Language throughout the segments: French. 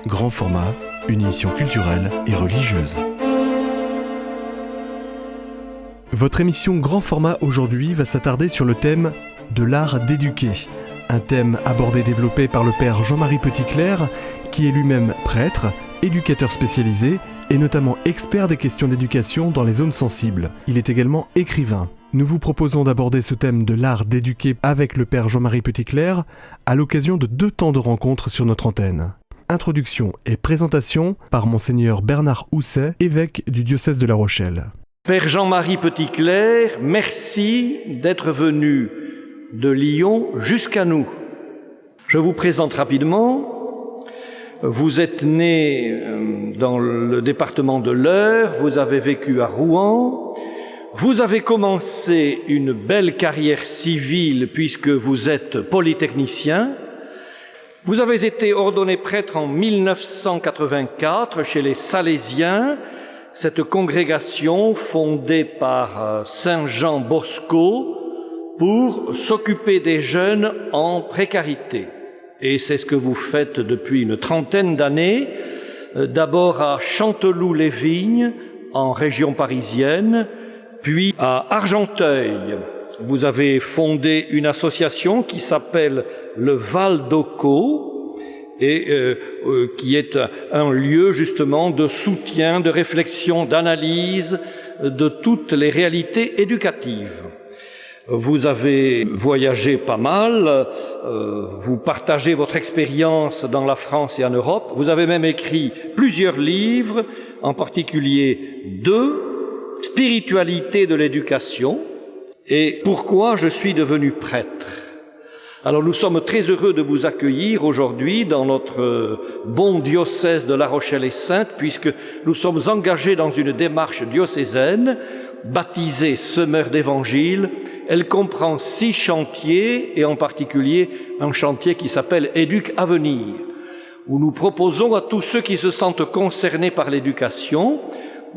Grand format, une émission culturelle et religieuse. Votre émission Grand format aujourd'hui va s'attarder sur le thème de l'art d'éduquer. Un thème abordé et développé par le père Jean-Marie Petitclerc, qui est lui-même prêtre, éducateur spécialisé et notamment expert des questions d'éducation dans les zones sensibles. Il est également écrivain. Nous vous proposons d'aborder ce thème de l'art d'éduquer avec le père Jean-Marie Petitclerc à l'occasion de 2 temps de rencontre sur notre antenne. Introduction et présentation par Monseigneur Bernard Housset, évêque du diocèse de La Rochelle. Père Jean-Marie Petitclerc, merci d'être venu de Lyon jusqu'à nous. Je vous présente rapidement. Vous êtes né dans le département de l'Eure, vous avez vécu à Rouen, vous avez commencé une belle carrière civile puisque vous êtes polytechnicien. Vous avez été ordonné prêtre en 1984 chez les Salésiens, cette congrégation fondée par Saint Jean Bosco pour s'occuper des jeunes en précarité. Et c'est ce que vous faites depuis une trentaine d'années, d'abord à Chanteloup-les-Vignes, en région parisienne, puis à Argenteuil. Vous avez fondé une association qui s'appelle le Val d'Occo et qui est un lieu justement de soutien, de réflexion, d'analyse de toutes les réalités éducatives. Vous avez voyagé pas mal, vous partagez votre expérience dans la France et en Europe. Vous avez même écrit plusieurs livres, en particulier 2, Spiritualité de l'éducation et Pourquoi je suis devenu prêtre. Alors nous sommes très heureux de vous accueillir aujourd'hui dans notre bon diocèse de La Rochelle-et-Sainte, puisque nous sommes engagés dans une démarche diocésaine baptisée Semeurs d'Évangile. Elle comprend 6 chantiers et en particulier un chantier qui s'appelle Éduc à venir, où nous proposons à tous ceux qui se sentent concernés par l'éducation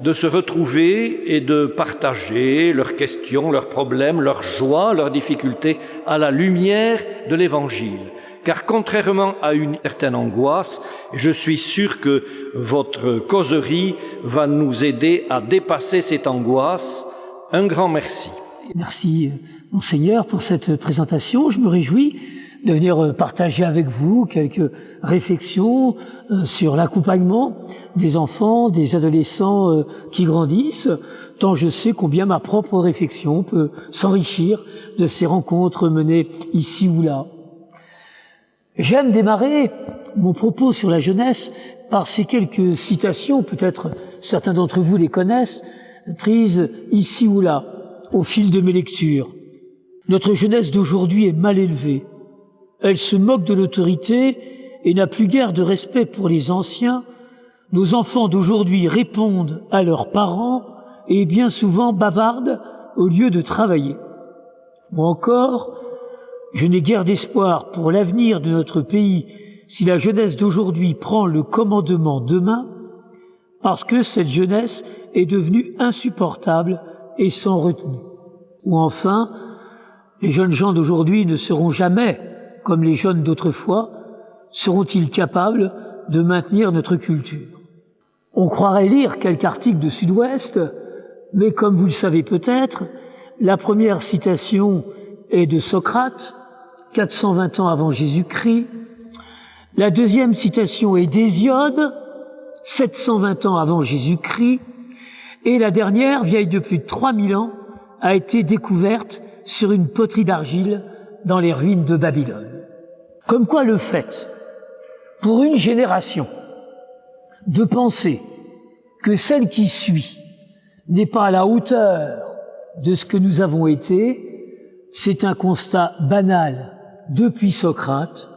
de se retrouver et de partager leurs questions, leurs problèmes, leurs joies, leurs difficultés à la lumière de l'Évangile. Car contrairement à une certaine angoisse, je suis sûr que votre causerie va nous aider à dépasser cette angoisse. Un grand merci. Merci, Monseigneur, pour cette présentation. Je me réjouis de venir partager avec vous quelques réflexions sur l'accompagnement des enfants, des adolescents qui grandissent, tant je sais combien ma propre réflexion peut s'enrichir de ces rencontres menées ici ou là. J'aime démarrer mon propos sur la jeunesse par ces quelques citations, peut-être certains d'entre vous les connaissent, prises ici ou là, au fil de mes lectures. Notre jeunesse d'aujourd'hui est mal élevée. Elle se moque de l'autorité et n'a plus guère de respect pour les anciens. Nos enfants d'aujourd'hui répondent à leurs parents et bien souvent bavardent au lieu de travailler. Moi encore, je n'ai guère d'espoir pour l'avenir de notre pays si la jeunesse d'aujourd'hui prend le commandement demain, parce que cette jeunesse est devenue insupportable et sans retenue. Ou enfin, les jeunes gens d'aujourd'hui ne seront jamais comme les jeunes d'autrefois, seront-ils capables de maintenir notre culture? On croirait lire quelque article de Sud-Ouest, mais comme vous le savez peut-être, la première citation est de Socrate, 420 ans avant Jésus-Christ. La deuxième citation est d'Hésiode, 720 ans avant Jésus-Christ. Et la dernière, vieille de plus de 3000 ans, a été découverte sur une poterie d'argile dans les ruines de Babylone. Comme quoi le fait, pour une génération, de penser que celle qui suit n'est pas à la hauteur de ce que nous avons été, c'est un constat banal depuis Socrate,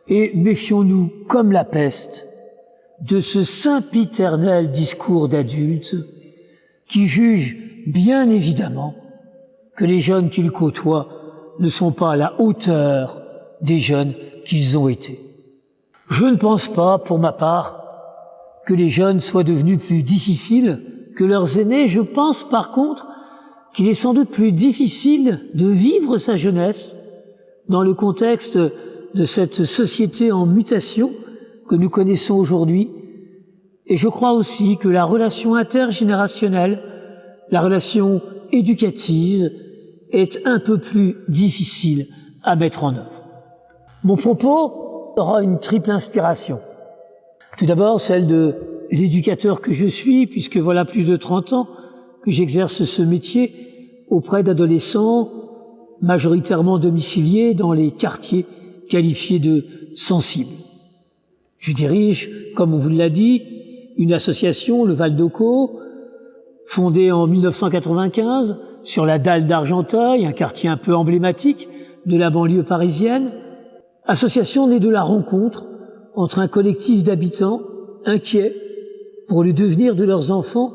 et méfions-nous comme la peste de ce sempiternel discours d'adultes qui juge bien évidemment que les jeunes qu'ils côtoient ne sont pas à la hauteur des jeunes qu'ils ont été. Je ne pense pas, pour ma part, que les jeunes soient devenus plus difficiles que leurs aînés. Je pense, par contre, qu'il est sans doute plus difficile de vivre sa jeunesse dans le contexte de cette société en mutation que nous connaissons aujourd'hui. Et je crois aussi que la relation intergénérationnelle, la relation éducative, est un peu plus difficile à mettre en œuvre. Mon propos aura une triple inspiration. Tout d'abord, celle de l'éducateur que je suis, puisque voilà plus de 30 ans que j'exerce ce métier auprès d'adolescents majoritairement domiciliés dans les quartiers qualifiés de sensibles. Je dirige, comme on vous l'a dit, une association, le Val d'Ocaux, fondée en 1995 sur la dalle d'Argenteuil, un quartier un peu emblématique de la banlieue parisienne. Association née de la rencontre entre un collectif d'habitants inquiets pour le devenir de leurs enfants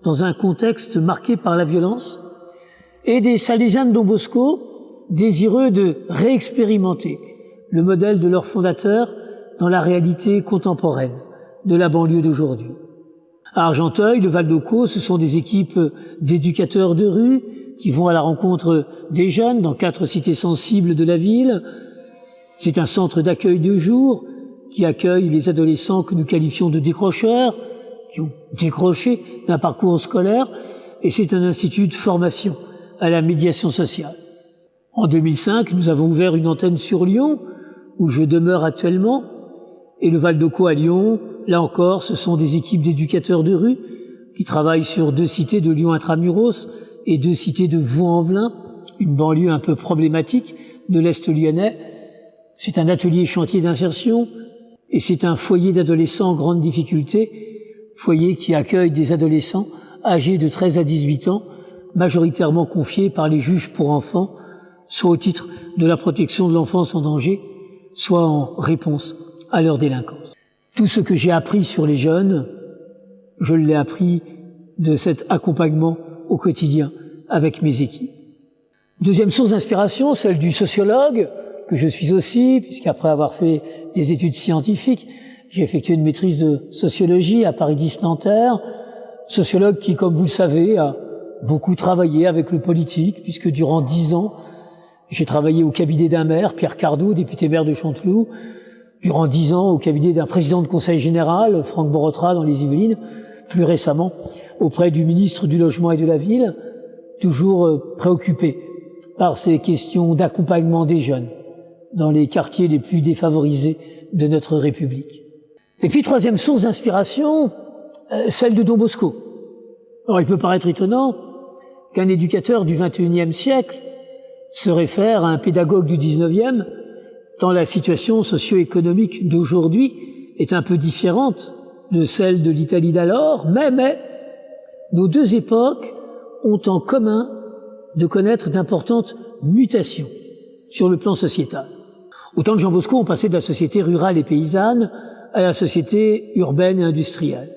dans un contexte marqué par la violence, et des Salésiens de Don Bosco désireux de réexpérimenter le modèle de leur fondateur dans la réalité contemporaine de la banlieue d'aujourd'hui. À Argenteuil, le Val d'Ocaux, ce sont des équipes d'éducateurs de rue qui vont à la rencontre des jeunes dans 4 cités sensibles de la ville. C'est un centre d'accueil de jour qui accueille les adolescents que nous qualifions de décrocheurs, qui ont décroché d'un parcours scolaire, et c'est un institut de formation à la médiation sociale. En 2005, nous avons ouvert une antenne sur Lyon, où je demeure actuellement, et le Val d'Ocaux à Lyon, là encore, ce sont des équipes d'éducateurs de rue qui travaillent sur 2 cités de Lyon intramuros et 2 cités de Vaux-en-Velin, une banlieue un peu problématique de l'Est lyonnais. C'est un atelier chantier d'insertion et c'est un foyer d'adolescents en grande difficulté, foyer qui accueille des adolescents âgés de 13 à 18 ans, majoritairement confiés par les juges pour enfants, soit au titre de la protection de l'enfance en danger, soit en réponse à leur délinquance. Tout ce que j'ai appris sur les jeunes, je l'ai appris de cet accompagnement au quotidien avec mes équipes. Deuxième source d'inspiration, celle du sociologue, que je suis aussi, puisqu'après avoir fait des études scientifiques, j'ai effectué une maîtrise de sociologie à Paris 10 Nanterre, sociologue qui, comme vous le savez, a beaucoup travaillé avec le politique, puisque durant 10 ans, j'ai travaillé au cabinet d'un maire, Pierre Cardot, député maire de Chanteloup, durant 10 ans au cabinet d'un président de conseil général, Franck Borotra, dans les Yvelines, plus récemment auprès du ministre du Logement et de la Ville, toujours préoccupé par ces questions d'accompagnement des jeunes dans les quartiers les plus défavorisés de notre République. Et puis, troisième source d'inspiration, celle de Don Bosco. Alors, il peut paraître étonnant qu'un éducateur du XXIe siècle se réfère à un pédagogue du XIXe, tant la situation socio-économique d'aujourd'hui est un peu différente de celle de l'Italie d'alors, mais nos 2 époques ont en commun de connaître d'importantes mutations sur le plan sociétal. Au temps de Jean Bosco, on passait de la société rurale et paysanne à la société urbaine et industrielle.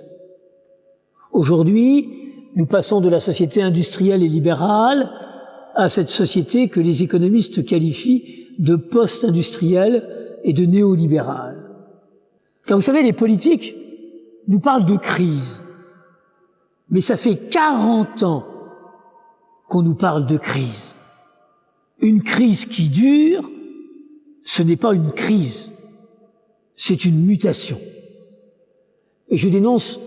Aujourd'hui, nous passons de la société industrielle et libérale à cette société que les économistes qualifient de post-industrielle et de néolibérale. Car vous savez, les politiques nous parlent de crise. Mais ça fait 40 ans qu'on nous parle de crise. Une crise qui dure, ce n'est pas une crise, c'est une mutation. Et je dénonce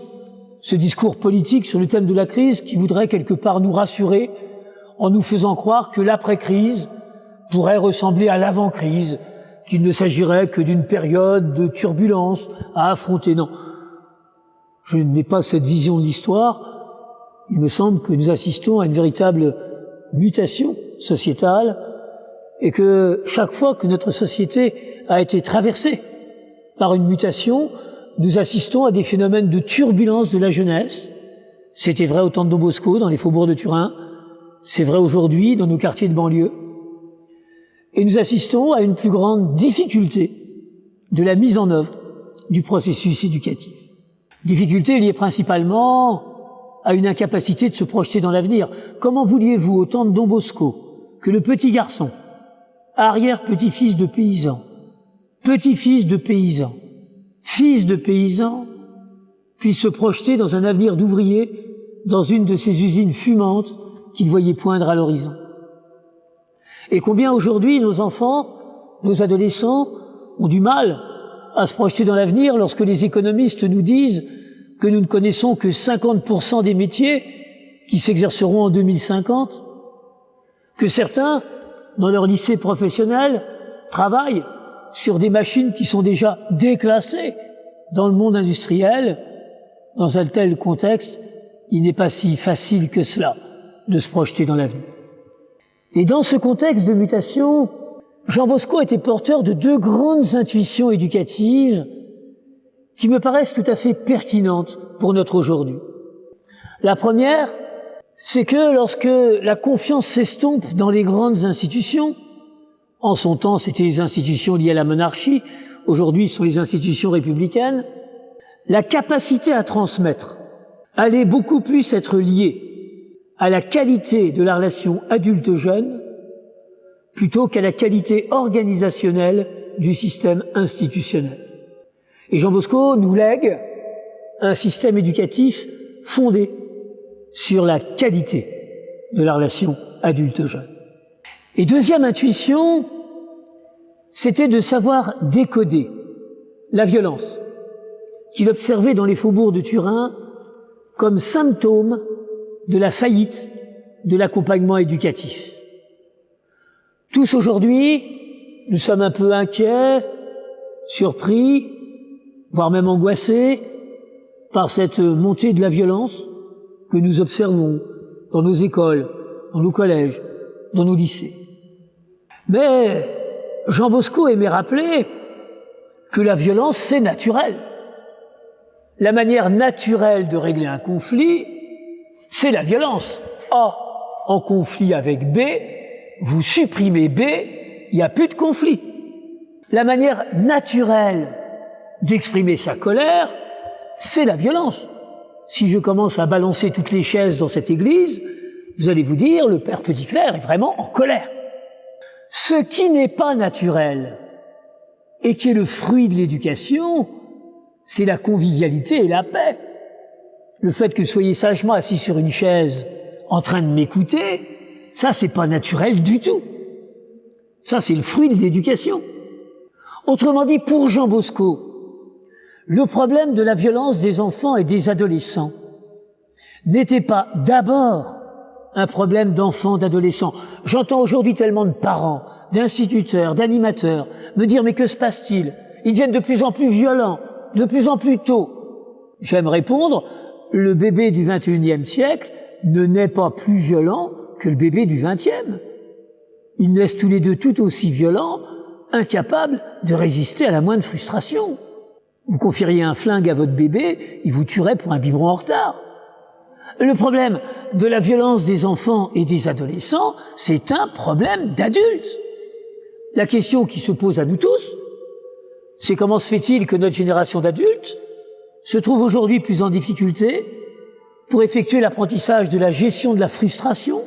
ce discours politique sur le thème de la crise qui voudrait quelque part nous rassurer en nous faisant croire que l'après-crise pourrait ressembler à l'avant-crise, qu'il ne s'agirait que d'une période de turbulence à affronter. Non, je n'ai pas cette vision de l'histoire. Il me semble que nous assistons à une véritable mutation sociétale et que chaque fois que notre société a été traversée par une mutation, nous assistons à des phénomènes de turbulence de la jeunesse. C'était vrai au temps de Don Bosco, dans les faubourgs de Turin. C'est vrai aujourd'hui dans nos quartiers de banlieue. Et nous assistons à une plus grande difficulté de la mise en œuvre du processus éducatif. Difficulté liée principalement à une incapacité de se projeter dans l'avenir. Comment vouliez-vous, au temps de Don Bosco, que le petit garçon, arrière-petit-fils de paysan, petit-fils de paysan, fils de paysan, puisse se projeter dans un avenir d'ouvrier dans une de ces usines fumantes qu'il voyait poindre à l'horizon? Et combien aujourd'hui nos enfants, nos adolescents ont du mal à se projeter dans l'avenir lorsque les économistes nous disent que nous ne connaissons que 50% des métiers qui s'exerceront en 2050, que certains, dans leur lycée professionnel, travaillent sur des machines qui sont déjà déclassées dans le monde industriel. Dans un tel contexte, il n'est pas si facile que cela de se projeter dans l'avenir. Et dans ce contexte de mutation, Jean Bosco était porteur de deux grandes intuitions éducatives qui me paraissent tout à fait pertinentes pour notre aujourd'hui. La première, c'est que lorsque la confiance s'estompe dans les grandes institutions, en son temps c'était les institutions liées à la monarchie, aujourd'hui ce sont les institutions républicaines, la capacité à transmettre allait beaucoup plus être liée à la qualité de la relation adulte-jeune plutôt qu'à la qualité organisationnelle du système institutionnel. Et Jean Bosco nous lègue un système éducatif fondé sur la qualité de la relation adulte-jeune. Et deuxième intuition, c'était de savoir décoder la violence qu'il observait dans les faubourgs de Turin comme symptôme de la faillite de l'accompagnement éducatif. Tous aujourd'hui, nous sommes un peu inquiets, surpris, voire même angoissés par cette montée de la violence que nous observons dans nos écoles, dans nos collèges, dans nos lycées. Mais Jean Bosco aimait rappeler que la violence, c'est naturel. La manière naturelle de régler un conflit, c'est la violence. A en conflit avec B, vous supprimez B, il n'y a plus de conflit. La manière naturelle d'exprimer sa colère, c'est la violence. Si je commence à balancer toutes les chaises dans cette église, vous allez vous dire, le père Petitclerc est vraiment en colère. Ce qui n'est pas naturel et qui est le fruit de l'éducation, c'est la convivialité et la paix. Le fait que vous soyez sagement assis sur une chaise en train de m'écouter, ça c'est pas naturel du tout. Ça c'est le fruit de l'éducation. Autrement dit, pour Jean Bosco, le problème de la violence des enfants et des adolescents n'était pas d'abord un problème d'enfants, d'adolescents. J'entends aujourd'hui tellement de parents, d'instituteurs, d'animateurs me dire « mais que se passe-t-il ? Ils deviennent de plus en plus violents, de plus en plus tôt. » J'aime répondre, le bébé du XXIe siècle ne naît pas plus violent que le bébé du XXe. Ils naissent tous les deux tout aussi violents, incapables de résister à la moindre frustration. Vous confieriez un flingue à votre bébé, il vous tuerait pour un biberon en retard. Le problème de la violence des enfants et des adolescents, c'est un problème d'adultes. La question qui se pose à nous tous, c'est comment se fait-il que notre génération d'adultes se trouve aujourd'hui plus en difficulté pour effectuer l'apprentissage de la gestion de la frustration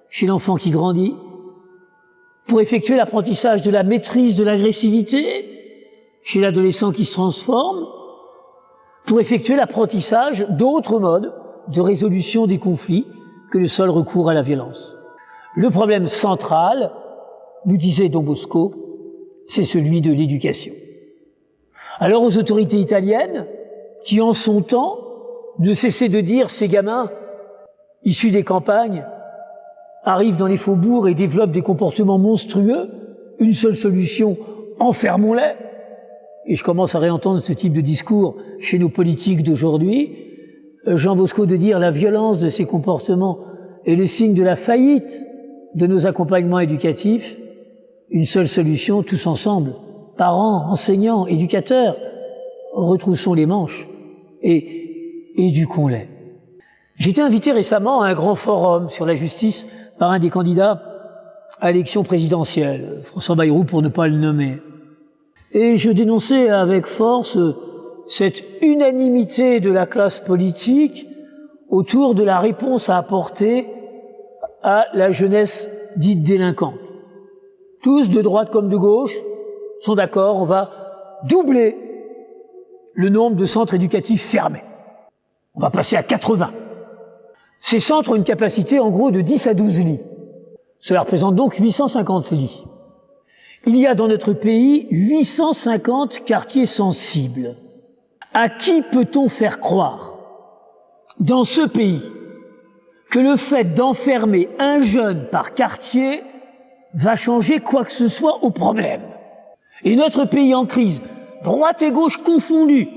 chez l'enfant qui grandit, pour effectuer l'apprentissage de la maîtrise de l'agressivité chez l'adolescent qui se transforme, pour effectuer l'apprentissage d'autres modes de résolution des conflits que le seul recours à la violence. Le problème central, nous disait Don Bosco, c'est celui de l'éducation. Alors aux autorités italiennes, qui en son temps ne cessaient de dire ces gamins issus des campagnes arrivent dans les faubourgs et développent des comportements monstrueux, une seule solution, enfermons-les. Et je commence à réentendre ce type de discours chez nos politiques d'aujourd'hui. Jean Bosco de dire la violence de ces comportements est le signe de la faillite de nos accompagnements éducatifs. Une seule solution, tous ensemble, parents, enseignants, éducateurs, retroussons les manches et éduquons-les. J'ai été invité récemment à un grand forum sur la justice par un des candidats à l'élection présidentielle, François Bayrou pour ne pas le nommer. Et je dénonçais avec force cette unanimité de la classe politique autour de la réponse à apporter à la jeunesse dite délinquante. Tous, de droite comme de gauche, sont d'accord, on va doubler le nombre de centres éducatifs fermés. On va passer à 80. Ces centres ont une capacité en gros de 10 à 12 lits. Cela représente donc 850 lits. Il y a dans notre pays 850 quartiers sensibles. À qui peut-on faire croire, dans ce pays, que le fait d'enfermer un jeune par quartier va changer quoi que ce soit au problème? Et notre pays en crise, droite et gauche confondues,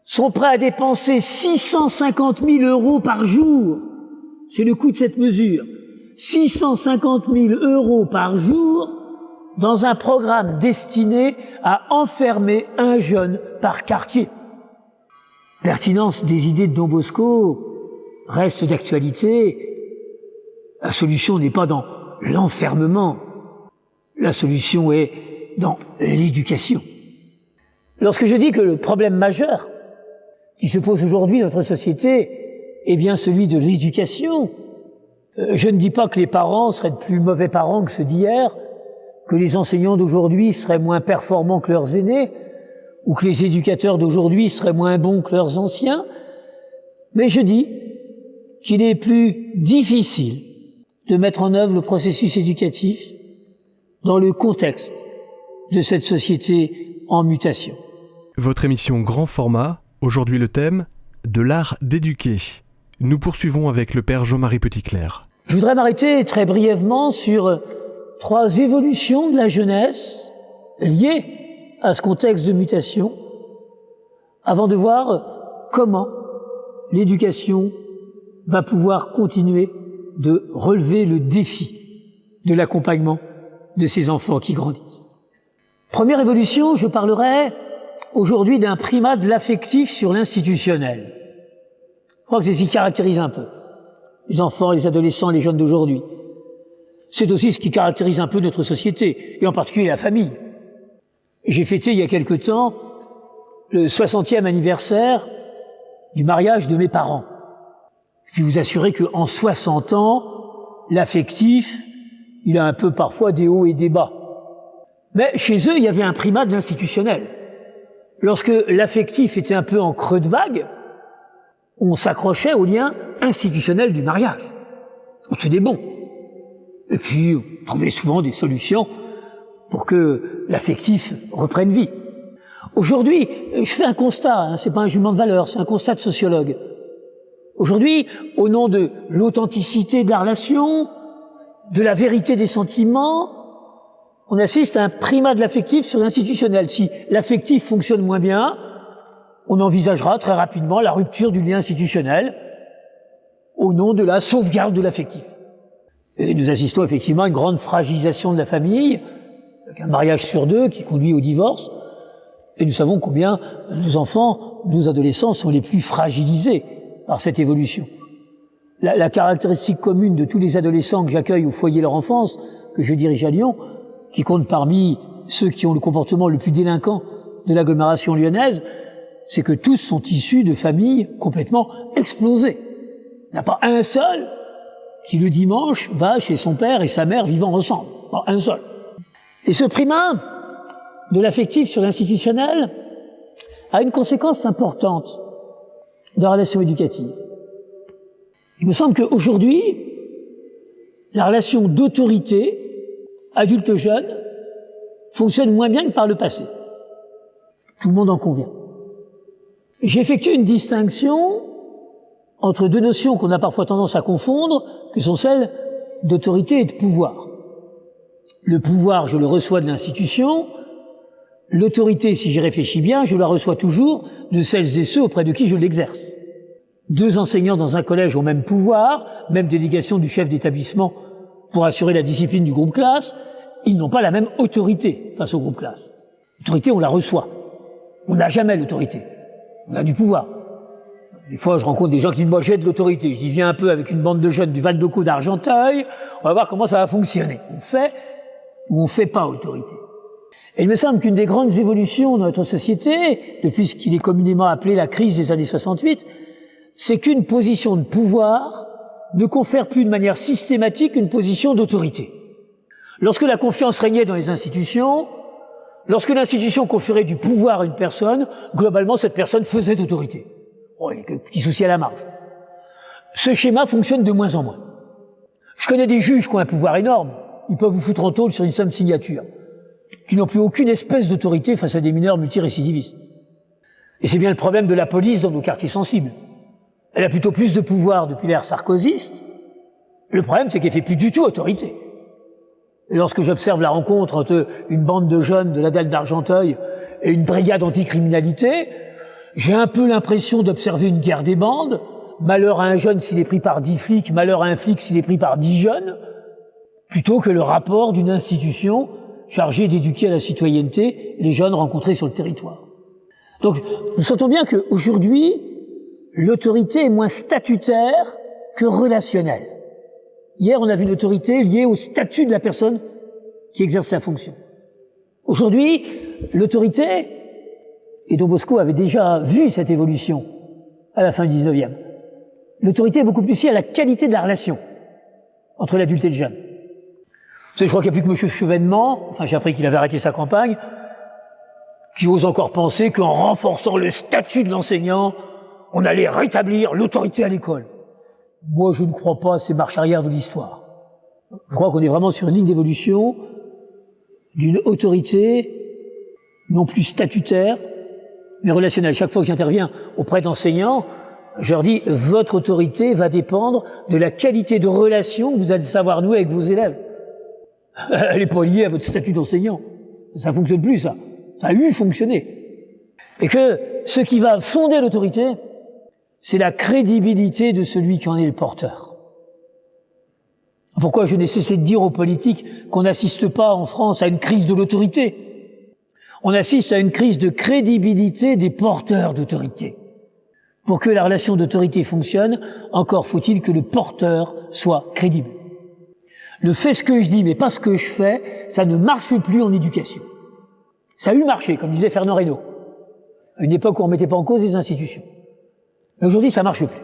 sont prêts à dépenser 650 000 € par jour. C'est le coût de cette mesure. 650 000 € par jour dans un programme destiné à enfermer un jeune par quartier. Pertinence des idées de Don Bosco reste d'actualité. La solution n'est pas dans l'enfermement. La solution est dans l'éducation. Lorsque je dis que le problème majeur qui se pose aujourd'hui dans notre société est bien celui de l'éducation, je ne dis pas que les parents seraient de plus mauvais parents que ceux d'hier, que les enseignants d'aujourd'hui seraient moins performants que leurs aînés, ou que les éducateurs d'aujourd'hui seraient moins bons que leurs anciens, mais je dis qu'il est plus difficile de mettre en œuvre le processus éducatif dans le contexte de cette société en mutation. Votre émission Grand Format, aujourd'hui le thème de l'art d'éduquer. Nous poursuivons avec le père Jean-Marie Petitclerc. Je voudrais m'arrêter très brièvement sur 3 évolutions de la jeunesse liées à ce contexte de mutation, avant de voir comment l'éducation va pouvoir continuer de relever le défi de l'accompagnement de ces enfants qui grandissent. Première évolution, je parlerai aujourd'hui d'un primat de l'affectif sur l'institutionnel. Je crois que c'est ce qui caractérise un peu les enfants, les adolescents, les jeunes d'aujourd'hui. C'est aussi ce qui caractérise un peu notre société, et en particulier la famille. J'ai fêté il y a quelque temps le 60e anniversaire du mariage de mes parents. Je puis vous assurer qu'en 60 ans, l'affectif, il a un peu parfois des hauts et des bas. Mais chez eux, il y avait un primat de l'institutionnel. Lorsque l'affectif était un peu en creux de vague, on s'accrochait au lien institutionnel du mariage. On tenait bon. Et puis, on trouvait souvent des solutions pour que l'affectif reprenne vie. Aujourd'hui, je fais un constat, c'est pas un jugement de valeur, c'est un constat de sociologue. Aujourd'hui, au nom de l'authenticité de la relation, de la vérité des sentiments, on assiste à un primat de l'affectif sur l'institutionnel. Si l'affectif fonctionne moins bien, on envisagera très rapidement la rupture du lien institutionnel au nom de la sauvegarde de l'affectif. Et nous assistons effectivement à une grande fragilisation de la famille, avec un mariage sur 2 qui conduit au divorce. Et nous savons combien nos enfants, nos adolescents sont les plus fragilisés par cette évolution. La caractéristique commune de tous les adolescents que j'accueille au foyer de leur enfance, que je dirige à Lyon, qui compte parmi ceux qui ont le comportement le plus délinquant de l'agglomération lyonnaise, c'est que tous sont issus de familles complètement explosées. Il n'y a pas un seul qui le dimanche va chez son père et sa mère vivant ensemble. Pas un seul. Et ce primat de l'affectif sur l'institutionnel a une conséquence importante dans la relation éducative. Il me semble qu'aujourd'hui, la relation d'autorité adulte-jeune fonctionne moins bien que par le passé. Tout le monde en convient. J'effectue une distinction entre 2 notions qu'on a parfois tendance à confondre, que sont celles d'autorité et de pouvoir. Le pouvoir, je le reçois de l'institution. L'autorité, si j'y réfléchis bien, je la reçois toujours de celles et ceux auprès de qui je l'exerce. 2 enseignants dans un collège ont même pouvoir, même délégation du chef d'établissement pour assurer la discipline du groupe classe. Ils n'ont pas la même autorité face au groupe classe. L'autorité, on la reçoit. On n'a jamais l'autorité. On a du pouvoir. Des fois, je rencontre des gens qui disent « moi, j'ai de l'autorité ». Je dis « viens un peu avec une bande de jeunes du Val-de-Caux d'Argenteuil, on va voir comment ça va fonctionner ». On fait ou on fait pas autorité. Et il me semble qu'une des grandes évolutions de notre société, depuis ce qu'il est communément appelé la crise des années 68, c'est qu'une position de pouvoir ne confère plus de manière systématique une position d'autorité. Lorsque la confiance régnait dans les institutions, lorsque l'institution conférait du pouvoir à une personne, globalement, cette personne faisait d'autorité. Bon, il y a quelques petits soucis à la marge. Ce schéma fonctionne de moins en moins. Je connais des juges qui ont un pouvoir énorme. Ils peuvent vous foutre en tôle sur une simple signature. qui n'ont plus aucune espèce d'autorité face à des mineurs multirécidivistes. Et c'est bien le problème de la police dans nos quartiers sensibles. Elle a plutôt plus de pouvoir depuis l'ère sarkozyste. Le problème, c'est qu'elle fait plus du tout autorité. Et lorsque j'observe la rencontre entre une bande de jeunes de la dalle d'Argenteuil et une brigade anticriminalité, j'ai un peu l'impression d'observer une guerre des bandes. Malheur à un jeune s'il est pris par 10 flics, malheur à un flic s'il est pris par 10 jeunes, plutôt que le rapport d'une institution chargée d'éduquer à la citoyenneté les jeunes rencontrés sur le territoire. Donc, nous sentons bien qu'aujourd'hui, l'autorité est moins statutaire que relationnelle. Hier, on a vu une autorité liée au statut de la personne qui exerce sa fonction. Aujourd'hui, l'autorité, et Don Bosco avait déjà vu cette évolution à la fin du 19e, l'autorité est beaucoup plus liée à la qualité de la relation entre l'adulte et le jeune. Vous savez, je crois qu'il n'y a plus que M. Chevènement, enfin j'ai appris qu'il avait arrêté sa campagne, qui ose encore penser qu'en renforçant le statut de l'enseignant, on allait rétablir l'autorité à l'école. Moi, je ne crois pas à ces marches arrière de l'histoire. Je crois qu'on est vraiment sur une ligne d'évolution d'une autorité non plus statutaire, mais relationnelle. Chaque fois que j'interviens auprès d'enseignants, je leur dis, votre autorité va dépendre de la qualité de relation que vous allez savoir nouer avec vos élèves. Elle n'est pas liée à votre statut d'enseignant. Ça fonctionne plus, ça. Ça a eu fonctionné. Et que ce qui va fonder l'autorité, c'est la crédibilité de celui qui en est le porteur. Pourquoi je n'ai cessé de dire aux politiques qu'on n'assiste pas en France à une crise de l'autorité? On assiste à une crise de crédibilité des porteurs d'autorité. Pour que la relation d'autorité fonctionne, encore faut-il que le porteur soit crédible. Le fait ce que je dis, mais pas ce que je fais, ça ne marche plus en éducation. Ça a eu marché, comme disait Fernand Reynaud, à une époque où on ne mettait pas en cause les institutions. Mais aujourd'hui, ça marche plus.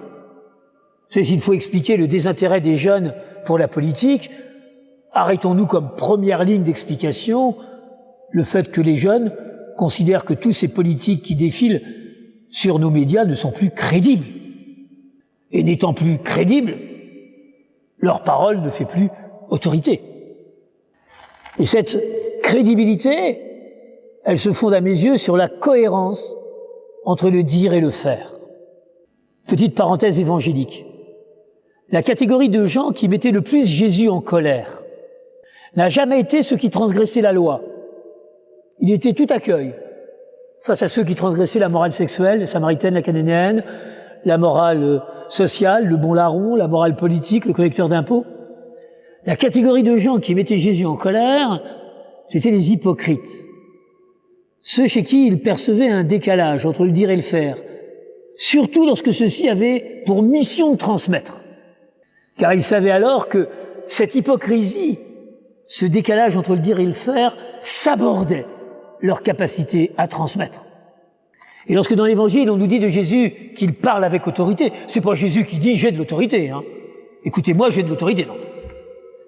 C'est s'il faut expliquer le désintérêt des jeunes pour la politique, arrêtons-nous comme première ligne d'explication le fait que les jeunes considèrent que tous ces politiques qui défilent sur nos médias ne sont plus crédibles. Et n'étant plus crédibles, leur parole ne fait plus autorité. Et cette crédibilité, elle se fonde à mes yeux sur la cohérence entre le dire et le faire. Petite parenthèse évangélique. La catégorie de gens qui mettaient le plus Jésus en colère n'a jamais été ceux qui transgressaient la loi. Il était tout accueil face à ceux qui transgressaient la morale sexuelle, la samaritaine, la cananéenne, la morale sociale, le bon larron, la morale politique, le collecteur d'impôts. La catégorie de gens qui mettaient Jésus en colère, c'était les hypocrites. Ceux chez qui il percevait un décalage entre le dire et le faire, surtout lorsque ceux-ci avaient pour mission de transmettre. Car il savait alors que cette hypocrisie, ce décalage entre le dire et le faire, sabordait leur capacité à transmettre. Et lorsque dans l'Évangile, on nous dit de Jésus qu'il parle avec autorité, c'est pas Jésus qui dit « j'ai de l'autorité ». Écoutez-moi, j'ai de l'autorité, non.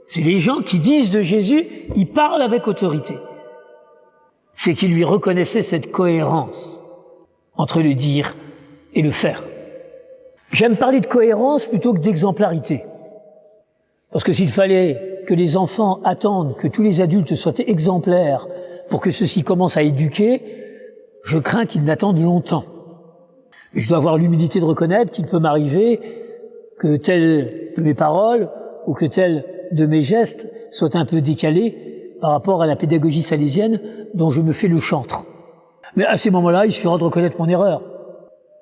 C'est les gens qui disent de Jésus « il parle avec autorité ». C'est qu'ils lui reconnaissaient cette cohérence entre le dire et le faire. J'aime parler de cohérence plutôt que d'exemplarité. Parce que s'il fallait que les enfants attendent que tous les adultes soient exemplaires pour que ceux-ci commencent à éduquer, je crains qu'ils n'attendent longtemps. Et je dois avoir l'humilité de reconnaître qu'il peut m'arriver que telle de mes paroles ou que tel de mes gestes soit un peu décalé par rapport à la pédagogie salésienne dont je me fais le chantre. Mais à ces moments-là, il suffira de reconnaître mon erreur.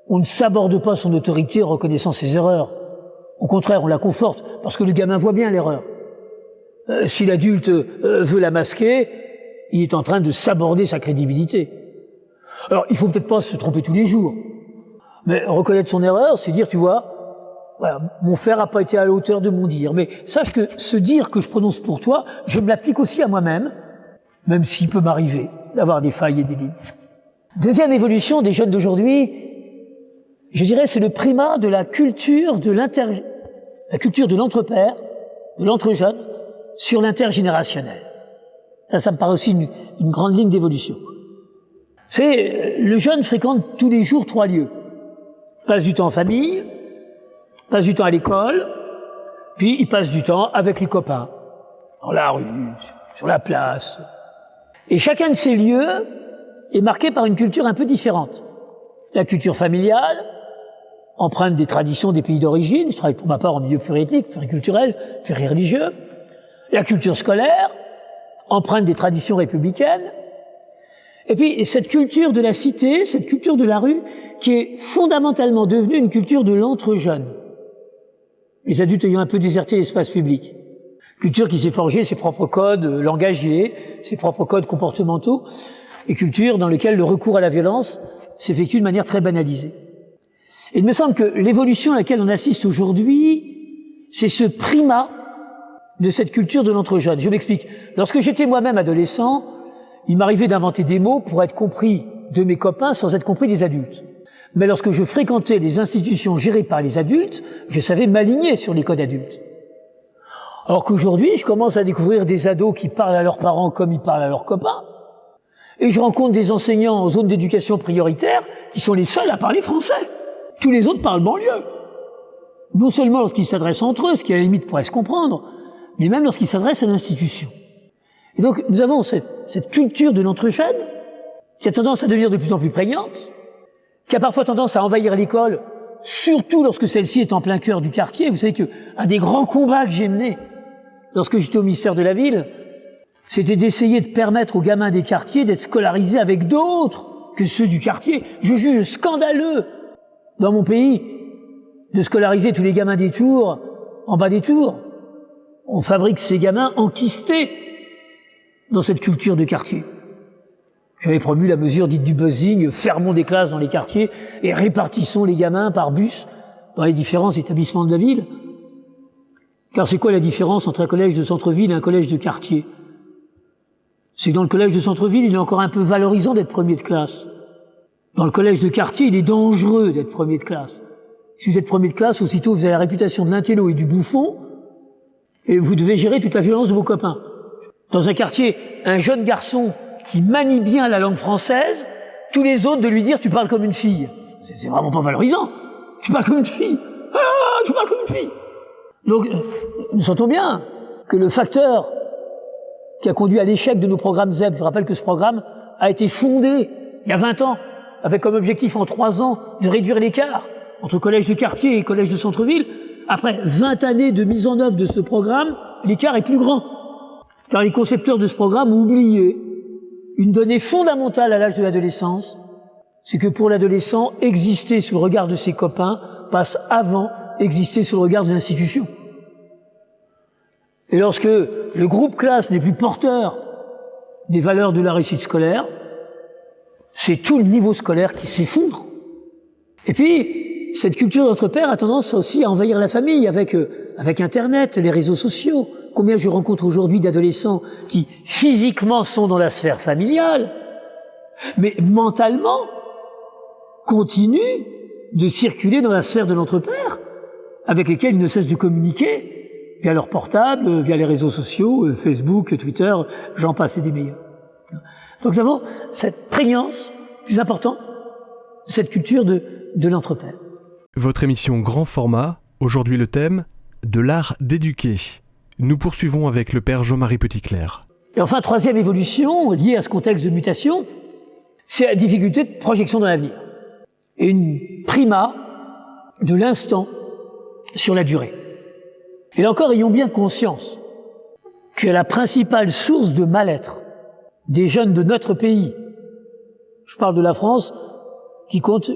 On ne s'aborde pas son autorité en reconnaissant ses erreurs. Au contraire, on la conforte, parce que le gamin voit bien l'erreur. Si l'adulte veut la masquer, il est en train de s'aborder sa crédibilité. Alors, il faut peut-être pas se tromper tous les jours. Mais reconnaître son erreur, c'est dire, tu vois, voilà, mon faire n'a pas été à la hauteur de mon dire. Mais sache que ce dire que je prononce pour toi, je me l'applique aussi à moi-même, même s'il peut m'arriver d'avoir des failles et des limites. Deuxième évolution des jeunes d'aujourd'hui, je dirais, c'est le primat de la culture de l'entrepère, de l'entre-jeune, sur l'intergénérationnel. Ça me paraît aussi une grande ligne d'évolution. C'est, le jeune fréquente tous les jours 3 lieux. Passe du temps en famille, passe du temps à l'école, puis il passe du temps avec les copains. Dans la rue, sur la place. Et chacun de ces lieux est marqué par une culture un peu différente. La culture familiale, empreinte des traditions des pays d'origine, je travaille pour ma part en milieu pluriethnique, pluriculturel, plurireligieux. La culture scolaire, empreinte des traditions républicaines. Et puis cette culture de la cité, cette culture de la rue, qui est fondamentalement devenue une culture de l'entre-jeunes. Les adultes ayant un peu déserté l'espace public. Culture qui s'est forgée ses propres codes langagiers, ses propres codes comportementaux, et culture dans laquelle le recours à la violence s'effectue de manière très banalisée. Et il me semble que l'évolution à laquelle on assiste aujourd'hui, c'est ce primat de cette culture de l'entre-jeunes. Je m'explique. Lorsque j'étais moi-même adolescent, il m'arrivait d'inventer des mots pour être compris de mes copains sans être compris des adultes. Mais lorsque je fréquentais les institutions gérées par les adultes, je savais m'aligner sur les codes adultes. Alors qu'aujourd'hui, je commence à découvrir des ados qui parlent à leurs parents comme ils parlent à leurs copains. Et je rencontre des enseignants en zone d'éducation prioritaire qui sont les seuls à parler français. Tous les autres parlent banlieue. Non seulement lorsqu'ils s'adressent entre eux, ce qui à la limite pourrait se comprendre, mais même lorsqu'ils s'adressent à l'institution. Et donc, nous avons cette culture de l'entre-jeunes qui a tendance à devenir de plus en plus prégnante, qui a parfois tendance à envahir l'école, surtout lorsque celle-ci est en plein cœur du quartier. Vous savez qu'un des grands combats que j'ai menés lorsque j'étais au ministère de la Ville, c'était d'essayer de permettre aux gamins des quartiers d'être scolarisés avec d'autres que ceux du quartier. Je juge scandaleux, dans mon pays, de scolariser tous les gamins des tours en bas des tours. On fabrique ces gamins enquistés dans cette culture de quartier. J'avais promu la mesure dite du buzzing, fermons des classes dans les quartiers et répartissons les gamins par bus dans les différents établissements de la ville. Car c'est quoi la différence entre un collège de centre-ville et un collège de quartier? C'est que dans le collège de centre-ville, il est encore un peu valorisant d'être premier de classe. Dans le collège de quartier, il est dangereux d'être premier de classe. Si vous êtes premier de classe, aussitôt vous avez la réputation de l'intello et du bouffon, et vous devez gérer toute la violence de vos copains. Dans un quartier, un jeune garçon qui manie bien la langue française, tous les autres de lui dire « tu parles comme une fille ». C'est vraiment pas valorisant. Tu parles comme une fille. Ah, tu parles comme une fille. Donc, nous sentons bien que le facteur qui a conduit à l'échec de nos programmes ZEP, je rappelle que ce programme a été fondé il y a 20 ans, avec comme objectif en 3 ans de réduire l'écart entre collège de quartier et collège de centre-ville. Après 20 années de mise en œuvre de ce programme, l'écart est plus grand. Car les concepteurs de ce programme ont oublié une donnée fondamentale à l'âge de l'adolescence, c'est que pour l'adolescent, exister sous le regard de ses copains passe avant exister sous le regard de l'institution. Et lorsque le groupe classe n'est plus porteur des valeurs de la réussite scolaire, c'est tout le niveau scolaire qui s'effondre. Et puis, cette culture d'entre-pairs a tendance aussi à envahir la famille avec Internet, les réseaux sociaux. Combien je rencontre aujourd'hui d'adolescents qui physiquement sont dans la sphère familiale, mais mentalement continuent de circuler dans la sphère de l'entre-pairs, avec lesquels ils ne cessent de communiquer via leur portable, via les réseaux sociaux, Facebook, Twitter, j'en passe et des meilleurs. Donc nous avons cette prégnance plus importante de cette culture de l'entre-pairs. Votre émission Grand Format, aujourd'hui le thème de l'art d'éduquer. Nous poursuivons avec le père Jean-Marie Petitclerc. Et enfin, troisième évolution liée à ce contexte de mutation, c'est la difficulté de projection dans l'avenir. Et une primat de l'instant sur la durée. Et là encore, ayons bien conscience que la principale source de mal-être des jeunes de notre pays, je parle de la France, qui compte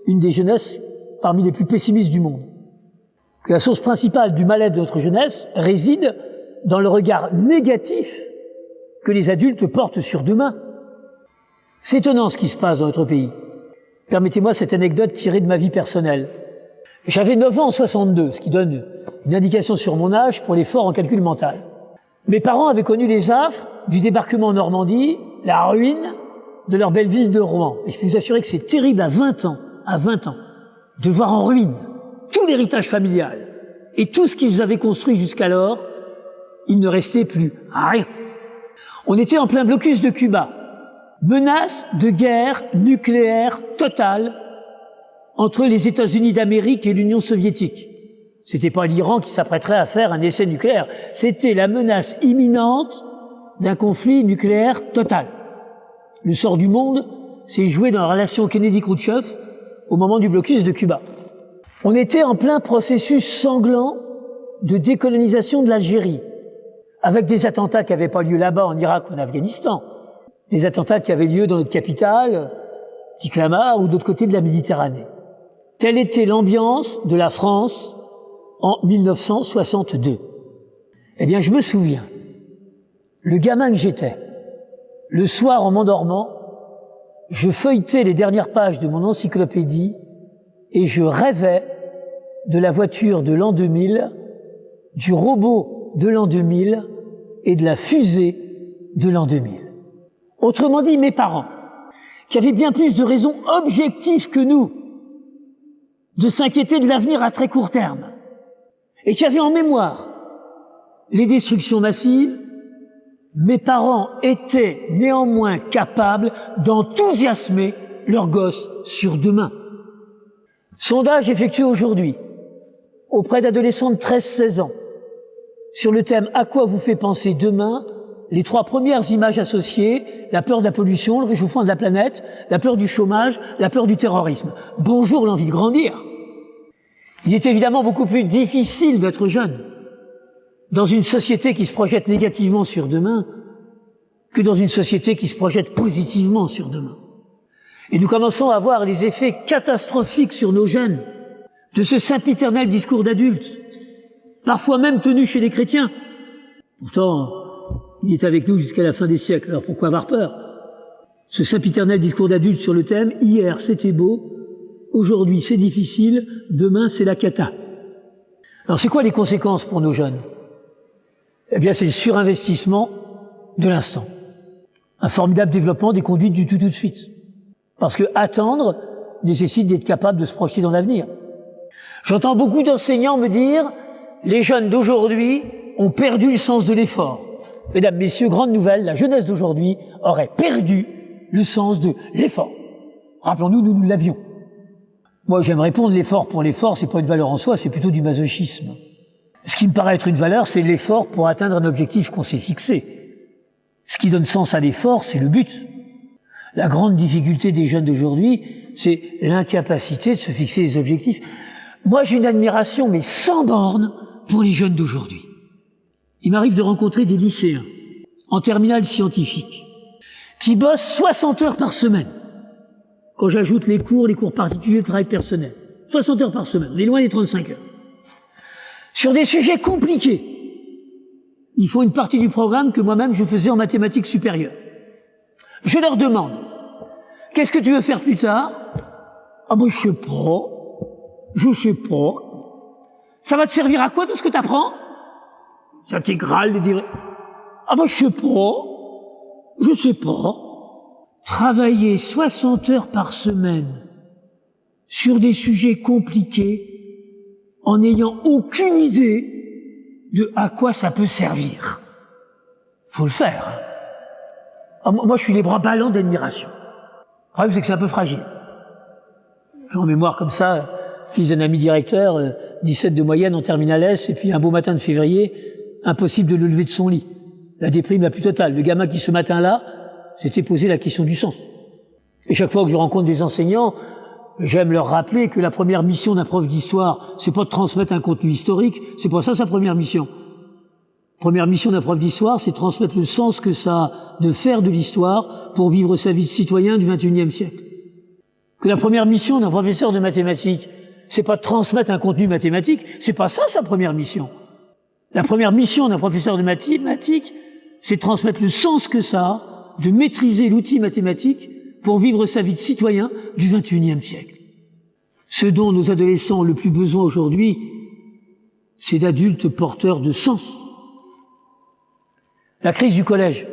une des jeunesses parmi les plus pessimistes du monde, que la source principale du mal-être de notre jeunesse réside dans le regard négatif que les adultes portent sur demain. C'est étonnant ce qui se passe dans notre pays. Permettez-moi cette anecdote tirée de ma vie personnelle. J'avais 9 ans en 62, ce qui donne une indication sur mon âge pour l'effort en calcul mental. Mes parents avaient connu les affres du débarquement en Normandie, la ruine de leur belle ville de Rouen. Et je peux vous assurer que c'est terrible à 20 ans, de voir en ruine tout l'héritage familial et tout ce qu'ils avaient construit jusqu'alors, il ne restait plus rien. On était en plein blocus de Cuba. Menace de guerre nucléaire totale entre les États-Unis d'Amérique et l'Union soviétique. C'était pas l'Iran qui s'apprêterait à faire un essai nucléaire. C'était la menace imminente d'un conflit nucléaire total. Le sort du monde s'est joué dans la relation Kennedy-Khrouchtchev au moment du blocus de Cuba. On était en plein processus sanglant de décolonisation de l'Algérie, avec des attentats qui n'avaient pas lieu là-bas, en Irak ou en Afghanistan, des attentats qui avaient lieu dans notre capitale, Tikama, ou d'autre côté de la Méditerranée. Telle était l'ambiance de la France en 1962. Eh bien, je me souviens, le gamin que j'étais, le soir en m'endormant, je feuilletais les dernières pages de mon encyclopédie et je rêvais de la voiture de l'an 2000, du robot de l'an 2000 et de la fusée de l'an 2000. Autrement dit, mes parents, qui avaient bien plus de raisons objectives que nous de s'inquiéter de l'avenir à très court terme et qui avaient en mémoire les destructions massives, mes parents étaient néanmoins capables d'enthousiasmer leurs gosses sur demain. Sondage effectué aujourd'hui auprès d'adolescents de 13-16 ans sur le thème « À quoi vous fait penser demain ?» Les 3 premières images associées, la peur de la pollution, le réchauffement de la planète, la peur du chômage, la peur du terrorisme. Bonjour l'envie de grandir. Il est évidemment beaucoup plus difficile d'être jeune dans une société qui se projette négativement sur demain que dans une société qui se projette positivement sur demain. Et nous commençons à voir les effets catastrophiques sur nos jeunes de ce sempiternel discours d'adultes, parfois même tenu chez les chrétiens. Pourtant, il est avec nous jusqu'à la fin des siècles, alors pourquoi avoir peur? Ce sempiternel discours d'adultes sur le thème « Hier, c'était beau, aujourd'hui, c'est difficile, demain, c'est la cata ». Alors, c'est quoi les conséquences pour nos jeunes? Eh bien, c'est le surinvestissement de l'instant. Un formidable développement des conduites du tout de suite. Parce que attendre nécessite d'être capable de se projeter dans l'avenir. J'entends beaucoup d'enseignants me dire « Les jeunes d'aujourd'hui ont perdu le sens de l'effort ». Mesdames, messieurs, grande nouvelle, la jeunesse d'aujourd'hui aurait perdu le sens de l'effort. Rappelons-nous, nous l'avions. Moi, j'aime répondre, l'effort pour l'effort, c'est pas une valeur en soi, c'est plutôt du masochisme. Ce qui me paraît être une valeur, c'est l'effort pour atteindre un objectif qu'on s'est fixé. Ce qui donne sens à l'effort, c'est le but. La grande difficulté des jeunes d'aujourd'hui, c'est l'incapacité de se fixer des objectifs. Moi, j'ai une admiration, mais sans borne, pour les jeunes d'aujourd'hui. Il m'arrive de rencontrer des lycéens en terminale scientifique qui bossent 60 heures par semaine. Quand j'ajoute les cours particuliers de travail personnel. 60 heures par semaine. On est loin des 35 heures. Sur des sujets compliqués. Il faut une partie du programme que moi-même je faisais en mathématiques supérieures. Je leur demande, qu'est-ce que tu veux faire plus tard? Ah ben je sais pas. Ça va te servir à quoi tout ce que tu apprends? C'est intégral de dire, ah ben je sais pas. Travailler 60 heures par semaine sur des sujets compliqués en n'ayant aucune idée de à quoi ça peut servir. Faut le faire. Ah, moi, je suis les bras ballants d'admiration. Le problème, c'est que c'est un peu fragile. J'ai en mémoire comme ça, fils d'un ami directeur, 17 de moyenne en terminale S, et puis un beau matin de février, impossible de le lever de son lit. La déprime la plus totale. Le gamin qui, ce matin-là, s'était posé la question du sens. Et chaque fois que je rencontre des enseignants, j'aime leur rappeler que la première mission d'un prof d'histoire, c'est pas de transmettre un contenu historique, c'est pas ça sa première mission. Première mission d'un prof d'histoire, c'est de transmettre le sens que ça a de faire de l'histoire pour vivre sa vie de citoyen du XXIe siècle. Que la première mission d'un professeur de mathématiques, c'est pas de transmettre un contenu mathématique, c'est pas ça sa première mission. La première mission d'un professeur de mathématiques, c'est de transmettre le sens que ça a de maîtriser l'outil mathématique pour vivre sa vie de citoyen du XXIe siècle. Ce dont nos adolescents ont le plus besoin aujourd'hui, c'est d'adultes porteurs de sens. La crise du collège.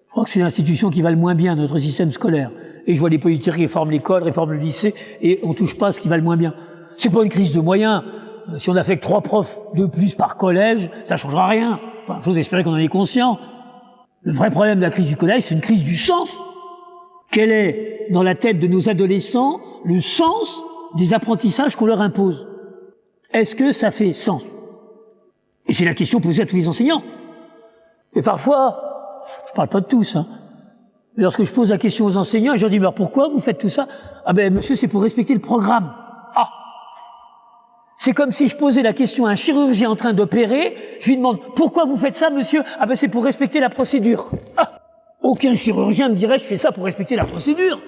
Je crois que c'est l'institution qui va le moins bien dans notre système scolaire. Et je vois les politiques réforment l'école, réforment le lycée, et on touche pas à ce qui va le moins bien. C'est pas une crise de moyens. Si on a fait que 3 profs de plus par collège, ça changera rien. Enfin, j'ose espérer qu'on en est conscient. Le vrai problème de la crise du collège, c'est une crise du sens. Quel est, dans la tête de nos adolescents, le sens des apprentissages qu'on leur impose? Est-ce que ça fait sens? Et c'est la question posée à tous les enseignants. Et parfois, je parle pas de tous, mais lorsque je pose la question aux enseignants, je leur dis, mais pourquoi vous faites tout ça? Ah ben, monsieur, c'est pour respecter le programme. Ah! C'est comme si je posais la question à un chirurgien en train d'opérer, je lui demande, pourquoi vous faites ça, monsieur? Ah ben, c'est pour respecter la procédure. Ah! Aucun chirurgien me dirait, je fais ça pour respecter la procédure.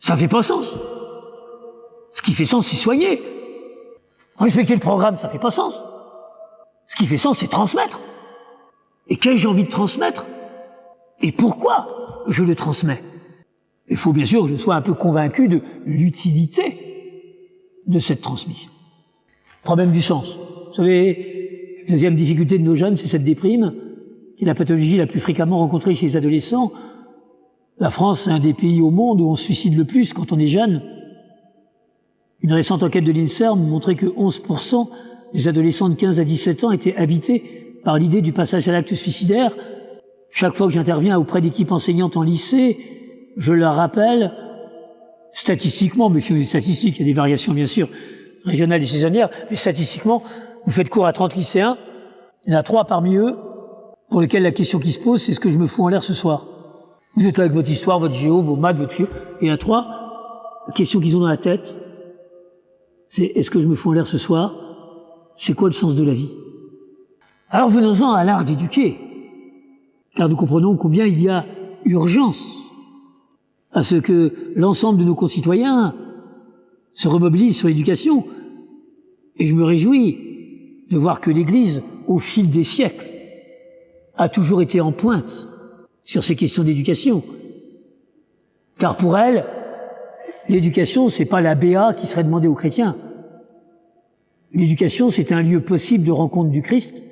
Ça fait pas sens. Ce qui fait sens, c'est soigner. Respecter le programme, ça fait pas sens. Ce qui fait sens, c'est transmettre. Et qu'ai-je envie de transmettre? Et pourquoi je le transmets? Il faut bien sûr que je sois un peu convaincu de l'utilité de cette transmission. Problème du sens. Vous savez, la deuxième difficulté de nos jeunes, c'est cette déprime, qui est la pathologie la plus fréquemment rencontrée chez les adolescents. La France est un des pays au monde où on se suicide le plus quand on est jeune. Une récente enquête de l'INSERM montrait que 11% des adolescents de 15 à 17 ans étaient habités par l'idée du passage à l'acte suicidaire. Chaque fois que j'interviens auprès d'équipes enseignantes en lycée, je leur rappelle, statistiquement, mais il y a des statistiques, il y a des variations bien sûr, régionales et saisonnières, mais statistiquement, vous faites cours à 30 lycéens, il y en a 3 parmi eux pour lesquels la question qui se pose, c'est ce que je me fous en l'air ce soir. Vous êtes là avec votre histoire, votre géo, vos maths, votre philo, et il y en a 3, la question qu'ils ont dans la tête, c'est est-ce que je me fous en l'air ce soir? C'est quoi le sens de la vie? Alors venons-en à l'art d'éduquer, car nous comprenons combien il y a urgence à ce que l'ensemble de nos concitoyens se remobilisent sur l'éducation. Et je me réjouis de voir que l'Église, au fil des siècles, a toujours été en pointe sur ces questions d'éducation. Car pour elle, l'éducation, c'est pas la BA qui serait demandée aux chrétiens. L'éducation, c'est un lieu possible de rencontre du Christ.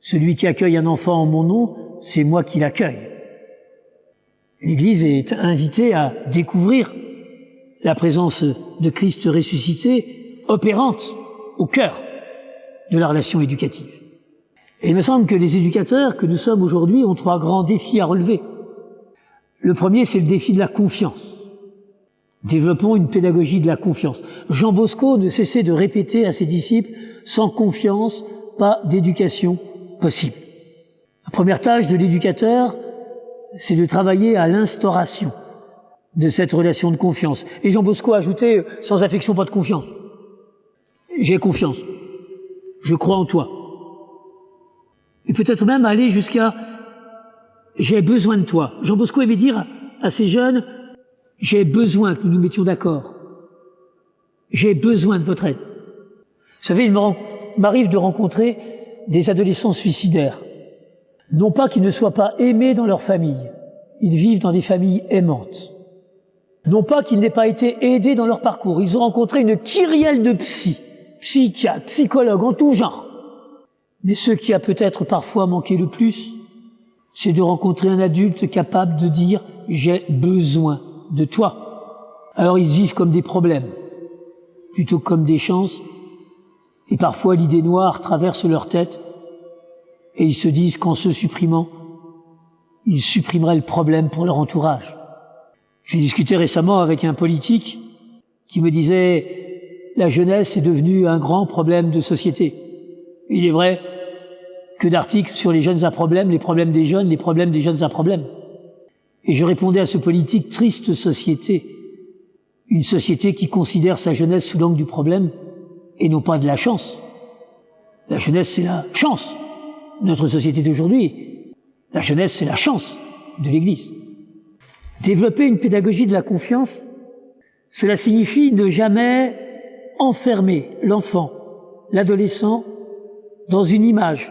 Celui qui accueille un enfant en mon nom, c'est moi qui l'accueille. L'Église est invitée à découvrir la présence de Christ ressuscité, opérante au cœur de la relation éducative. Et il me semble que les éducateurs que nous sommes aujourd'hui ont 3 grands défis à relever. Le premier, c'est le défi de la confiance. Développons une pédagogie de la confiance. Jean Bosco ne cessait de répéter à ses disciples, sans confiance, pas d'éducation possible. La première tâche de l'éducateur, c'est de travailler à l'instauration de cette relation de confiance. Et Jean Bosco a ajouté, sans affection, pas de confiance. J'ai confiance. Je crois en toi. Et peut-être même aller jusqu'à j'ai besoin de toi. Jean Bosco aimait dire à ces jeunes, j'ai besoin que nous nous mettions d'accord. J'ai besoin de votre aide. Vous savez, il m'arrive de rencontrer des adolescents suicidaires. Non pas qu'ils ne soient pas aimés dans leur famille. Ils vivent dans des familles aimantes. Non pas qu'ils n'aient pas été aidés dans leur parcours. Ils ont rencontré une kyrielle de psychiatres, psychologues en tout genre. Mais ce qui a peut-être parfois manqué le plus, c'est de rencontrer un adulte capable de dire « j'ai besoin de toi ». Alors ils vivent comme des problèmes, plutôt que comme des chances, et parfois l'idée noire traverse leur tête, et ils se disent qu'en se supprimant, ils supprimeraient le problème pour leur entourage. J'ai discuté récemment avec un politique qui me disait « la jeunesse est devenue un grand problème de société ». Il est vrai que d'articles sur les jeunes à problème, les problèmes des jeunes, les problèmes des jeunes à problème. Et je répondais à ce politique, triste société, une société qui considère sa jeunesse sous l'angle du problème et non pas de la chance. La jeunesse, c'est la chance de notre société d'aujourd'hui. La jeunesse, c'est la chance de l'Église. Développer une pédagogie de la confiance, cela signifie ne jamais enfermer l'enfant, l'adolescent, dans une image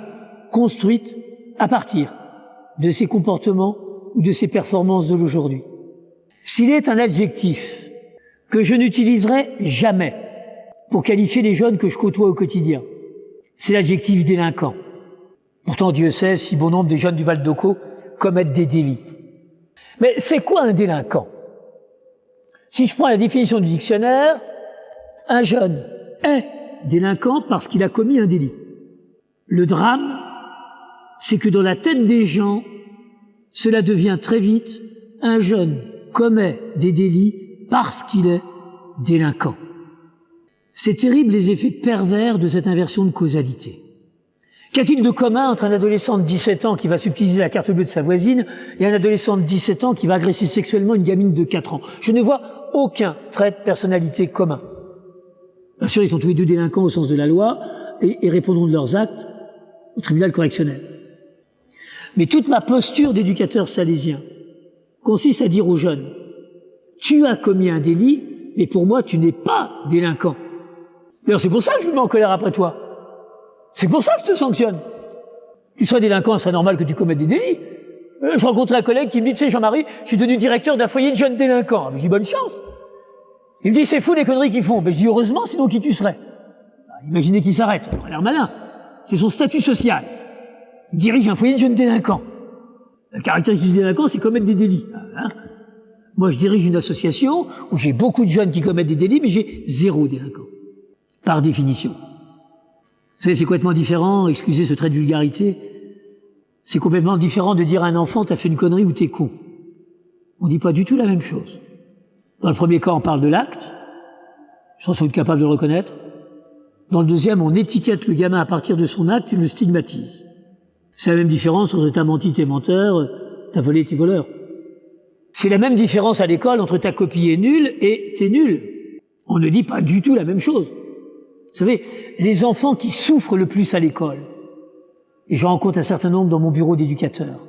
construite à partir de ses comportements ou de ses performances de l'aujourd'hui. S'il est un adjectif que je n'utiliserai jamais pour qualifier les jeunes que je côtoie au quotidien, c'est l'adjectif délinquant. Pourtant, Dieu sait si bon nombre des jeunes du Val d'Occo commettent des délits. Mais c'est quoi un délinquant? Si je prends la définition du dictionnaire, un jeune est délinquant parce qu'il a commis un délit. Le drame, c'est que dans la tête des gens, cela devient très vite, un jeune commet des délits parce qu'il est délinquant. C'est terrible les effets pervers de cette inversion de causalité. Qu'y a-t-il de commun entre un adolescent de 17 ans qui va subtiliser la carte bleue de sa voisine et un adolescent de 17 ans qui va agresser sexuellement une gamine de 4 ans? Je ne vois aucun trait de personnalité commun. Bien sûr, ils sont tous les deux délinquants au sens de la loi et répondront de leurs actes au tribunal correctionnel. Mais toute ma posture d'éducateur salésien consiste à dire aux jeunes, tu as commis un délit, mais pour moi, tu n'es pas délinquant. D'ailleurs, c'est pour ça que je me mets en colère après toi. C'est pour ça que je te sanctionne. Tu serais délinquant, ce serait normal que tu commettes des délits. Je rencontrais un collègue qui me dit, tu sais, Jean-Marie, je suis devenu directeur d'un foyer de jeunes délinquants. Je dis, bonne chance. Il me dit, c'est fou les conneries qu'ils font. Je dis, heureusement, sinon qui tu serais? Imaginez qu'il s'arrête. On a l'air malin. C'est son statut social. Il dirige un foyer de jeunes délinquants. La caractéristique du délinquant, c'est commettre des délits. Hein? Moi, je dirige une association où j'ai beaucoup de jeunes qui commettent des délits, mais j'ai 0 délinquant. Par définition. Vous savez, c'est complètement différent, excusez ce trait de vulgarité, c'est complètement différent de dire à un enfant, t'as fait une connerie ou t'es con. On dit pas du tout la même chose. Dans le premier cas, on parle de l'acte, je pense qu'on est capable de le reconnaître. Dans le deuxième, on étiquette le gamin à partir de son acte et le stigmatise. C'est la même différence entre t'as menti, t'es menteur, t'as volé, t'es voleur. C'est la même différence à l'école entre ta copie est nulle et t'es nul. On ne dit pas du tout la même chose. Vous savez, les enfants qui souffrent le plus à l'école, et j'en rencontre un certain nombre dans mon bureau d'éducateur,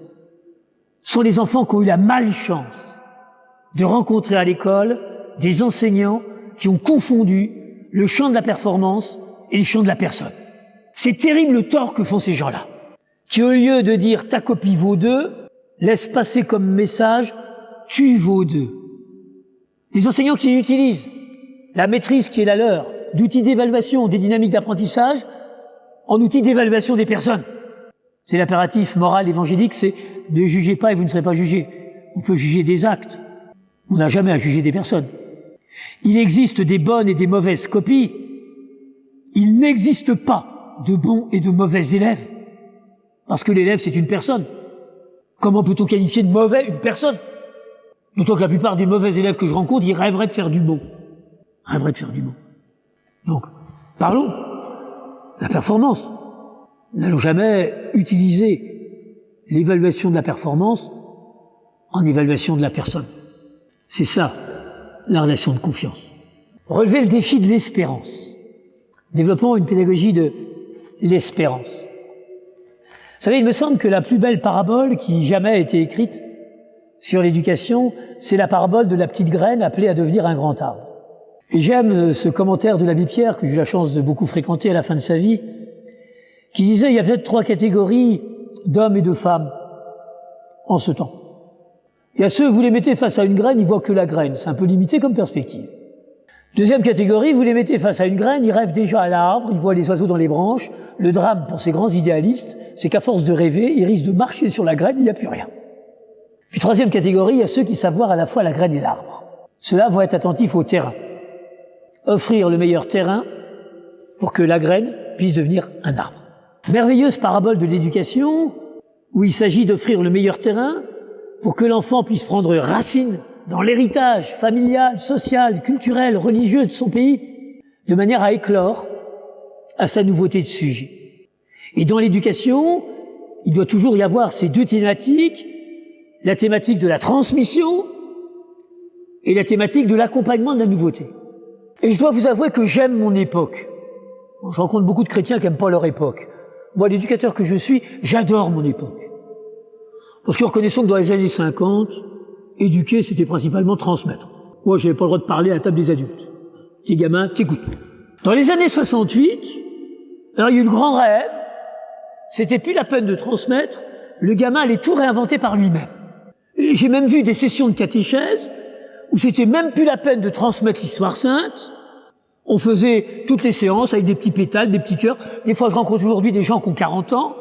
sont les enfants qui ont eu la malchance de rencontrer à l'école des enseignants qui ont confondu le champ de la performance et le champ de la personne. C'est terrible le tort que font ces gens-là, qui au lieu de dire ta copie vaut 2, laissent passer comme message tu vaux 2. Des enseignants qui utilisent la maîtrise qui est la leur d'outils d'évaluation des dynamiques d'apprentissage en outils d'évaluation des personnes. C'est l'impératif moral évangélique, c'est ne jugez pas et vous ne serez pas jugés. On peut juger des actes. On n'a jamais à juger des personnes. Il existe des bonnes et des mauvaises copies. Il n'existe pas de bons et de mauvais élèves. Parce que l'élève, c'est une personne. Comment peut-on qualifier de mauvais une personne? D'autant que la plupart des mauvais élèves que je rencontre, ils rêveraient de faire du bon. Rêveraient de faire du bon. Donc, parlons. La performance. N'allons jamais utiliser l'évaluation de la performance en évaluation de la personne. C'est ça, la relation de confiance. Relever le défi de l'espérance. Développons une pédagogie de l'espérance. Vous savez, il me semble que la plus belle parabole qui jamais a été écrite sur l'éducation, c'est la parabole de la petite graine appelée à devenir un grand arbre. Et j'aime ce commentaire de l'abbé Pierre, que j'ai eu la chance de beaucoup fréquenter à la fin de sa vie, qui disait, il y a peut-être 3 catégories d'hommes et de femmes en ce temps. Il y a ceux, vous les mettez face à une graine, ils voient que la graine. C'est un peu limité comme perspective. Deuxième catégorie, vous les mettez face à une graine, ils rêvent déjà à l'arbre, ils voient les oiseaux dans les branches. Le drame pour ces grands idéalistes, c'est qu'à force de rêver, ils risquent de marcher sur la graine, il n'y a plus rien. Puis troisième catégorie, il y a ceux qui savent voir à la fois la graine et l'arbre. Ceux-là vont être attentifs au terrain. Offrir le meilleur terrain pour que la graine puisse devenir un arbre. Merveilleuse parabole de l'éducation, où il s'agit d'offrir le meilleur terrain pour que l'enfant puisse prendre racine dans l'héritage familial, social, culturel, religieux de son pays, de manière à éclore à sa nouveauté de sujet. Et dans l'éducation, il doit toujours y avoir ces 2 thématiques, la thématique de la transmission et la thématique de l'accompagnement de la nouveauté. Et je dois vous avouer que j'aime mon époque. Bon, je rencontre beaucoup de chrétiens qui n'aiment pas leur époque. Moi, l'éducateur que je suis, j'adore mon époque. Parce que reconnaissons que dans les années 50, éduquer, c'était principalement transmettre. Moi, j'avais pas le droit de parler à la table des adultes. Petit gamin, t'écoutes. Dans les années 68, alors il y a eu le grand rêve, c'était plus la peine de transmettre, le gamin allait tout réinventer par lui-même. Et j'ai même vu des sessions de catéchèse où c'était même plus la peine de transmettre l'histoire sainte. On faisait toutes les séances avec des petits pétales, des petits cœurs. Des fois, je rencontre aujourd'hui des gens qui ont 40 ans,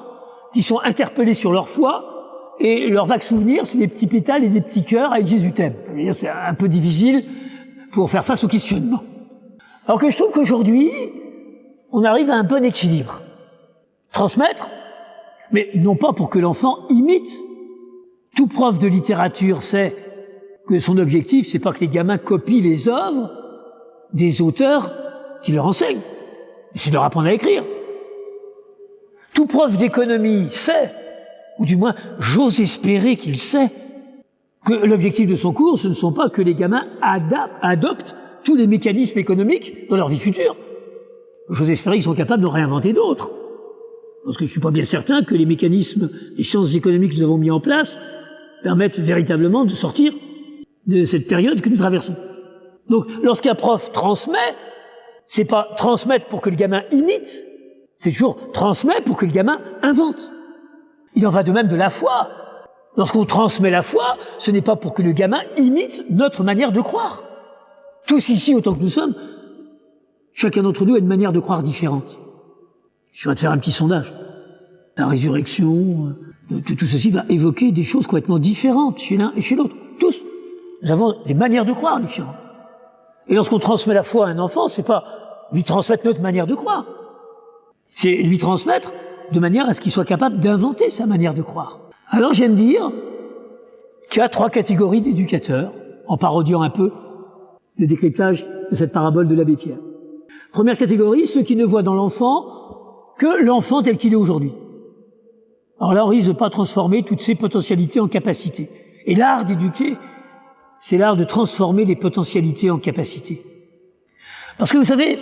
qui sont interpellés sur leur foi, et leur vague souvenir, c'est des petits pétales et des petits cœurs avec Jésus t'aime. C'est un peu difficile pour faire face au questionnement. Alors que je trouve qu'aujourd'hui, on arrive à un bon équilibre. Transmettre, mais non pas pour que l'enfant imite. Tout prof de littérature sait que son objectif, c'est pas que les gamins copient les œuvres des auteurs qui leur enseignent, c'est de leur apprendre à écrire. Tout prof d'économie sait, ou du moins j'ose espérer qu'il sait, que l'objectif de son cours, ce ne sont pas que les gamins adoptent tous les mécanismes économiques dans leur vie future. J'ose espérer qu'ils sont capables de réinventer d'autres. Parce que je ne suis pas bien certain que les mécanismes des sciences économiques que nous avons mis en place permettent véritablement de sortir de cette période que nous traversons. Donc, lorsqu'un prof transmet, c'est pas transmettre pour que le gamin imite, c'est toujours transmettre pour que le gamin invente. Il en va de même de la foi. Lorsqu'on transmet la foi, ce n'est pas pour que le gamin imite notre manière de croire. Tous ici, autant que nous sommes, chacun d'entre nous a une manière de croire différente. Je vais te faire un petit sondage. La résurrection, tout ceci va évoquer des choses complètement différentes chez l'un et chez l'autre. Tous. Nous avons des manières de croire différentes. Et lorsqu'on transmet la foi à un enfant, c'est pas lui transmettre notre manière de croire. C'est lui transmettre de manière à ce qu'il soit capable d'inventer sa manière de croire. Alors j'aime dire qu'il y a 3 catégories d'éducateurs, en parodiant un peu le décryptage de cette parabole de l'abbé Pierre. Première catégorie, ceux qui ne voient dans l'enfant que l'enfant tel qu'il est aujourd'hui. Alors là, on risque de pas transformer toutes ses potentialités en capacités. Et l'art d'éduquer, c'est l'art de transformer les potentialités en capacités. Parce que vous savez,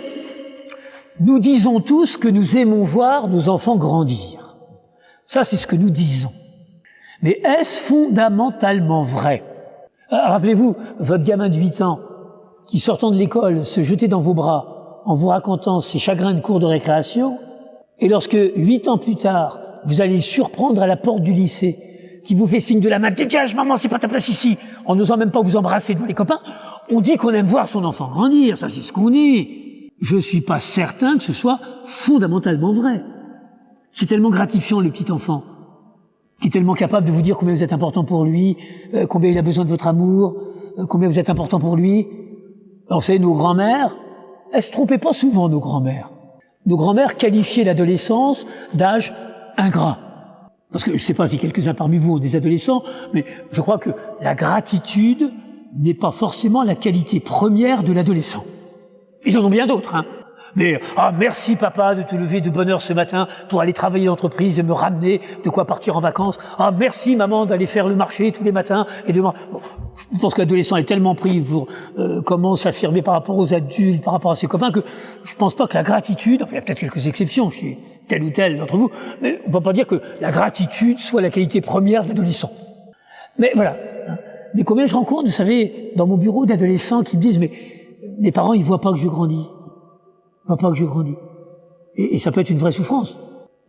nous disons tous que nous aimons voir nos enfants grandir. Ça, c'est ce que nous disons. Mais est-ce fondamentalement vrai? Rappelez-vous, votre gamin de 8 ans, qui sortant de l'école se jetait dans vos bras en vous racontant ses chagrins de cours de récréation, et lorsque 8 ans plus tard, vous allez le surprendre à la porte du lycée, qui vous fait signe de la main, dégage maman, c'est pas ta place ici, en n'osant même pas vous embrasser devant les copains, on dit qu'on aime voir son enfant grandir, ça c'est ce qu'on dit. Je suis pas certain que ce soit fondamentalement vrai. C'est tellement gratifiant le petit enfant, qui est tellement capable de vous dire combien vous êtes important pour lui, combien il a besoin de votre amour, combien vous êtes important pour lui. Alors, vous savez, nos grands-mères, elles se trompaient pas souvent, nos grands-mères. Nos grands-mères qualifiaient l'adolescence d'âge ingrat. Parce que je ne sais pas si quelques-uns parmi vous ont des adolescents, mais je crois que la gratitude n'est pas forcément la qualité première de l'adolescent. Ils en ont bien d'autres, hein. Mais, merci papa de te lever de bonne heure ce matin pour aller travailler l'entreprise et me ramener de quoi partir en vacances. Merci maman d'aller faire le marché tous les matins et de... Je pense que l'adolescent est tellement pris pour comment s'affirmer par rapport aux adultes, par rapport à ses copains, que je pense pas que la gratitude, enfin il y a peut-être quelques exceptions chez tel ou tel d'entre vous, mais on peut pas dire que la gratitude soit la qualité première de l'adolescent. Mais voilà. Mais combien je rencontre, vous savez, dans mon bureau d'adolescents qui me disent, mais mes parents ils voient pas que je grandis. Ils voient pas que je grandis. Et ça peut être une vraie souffrance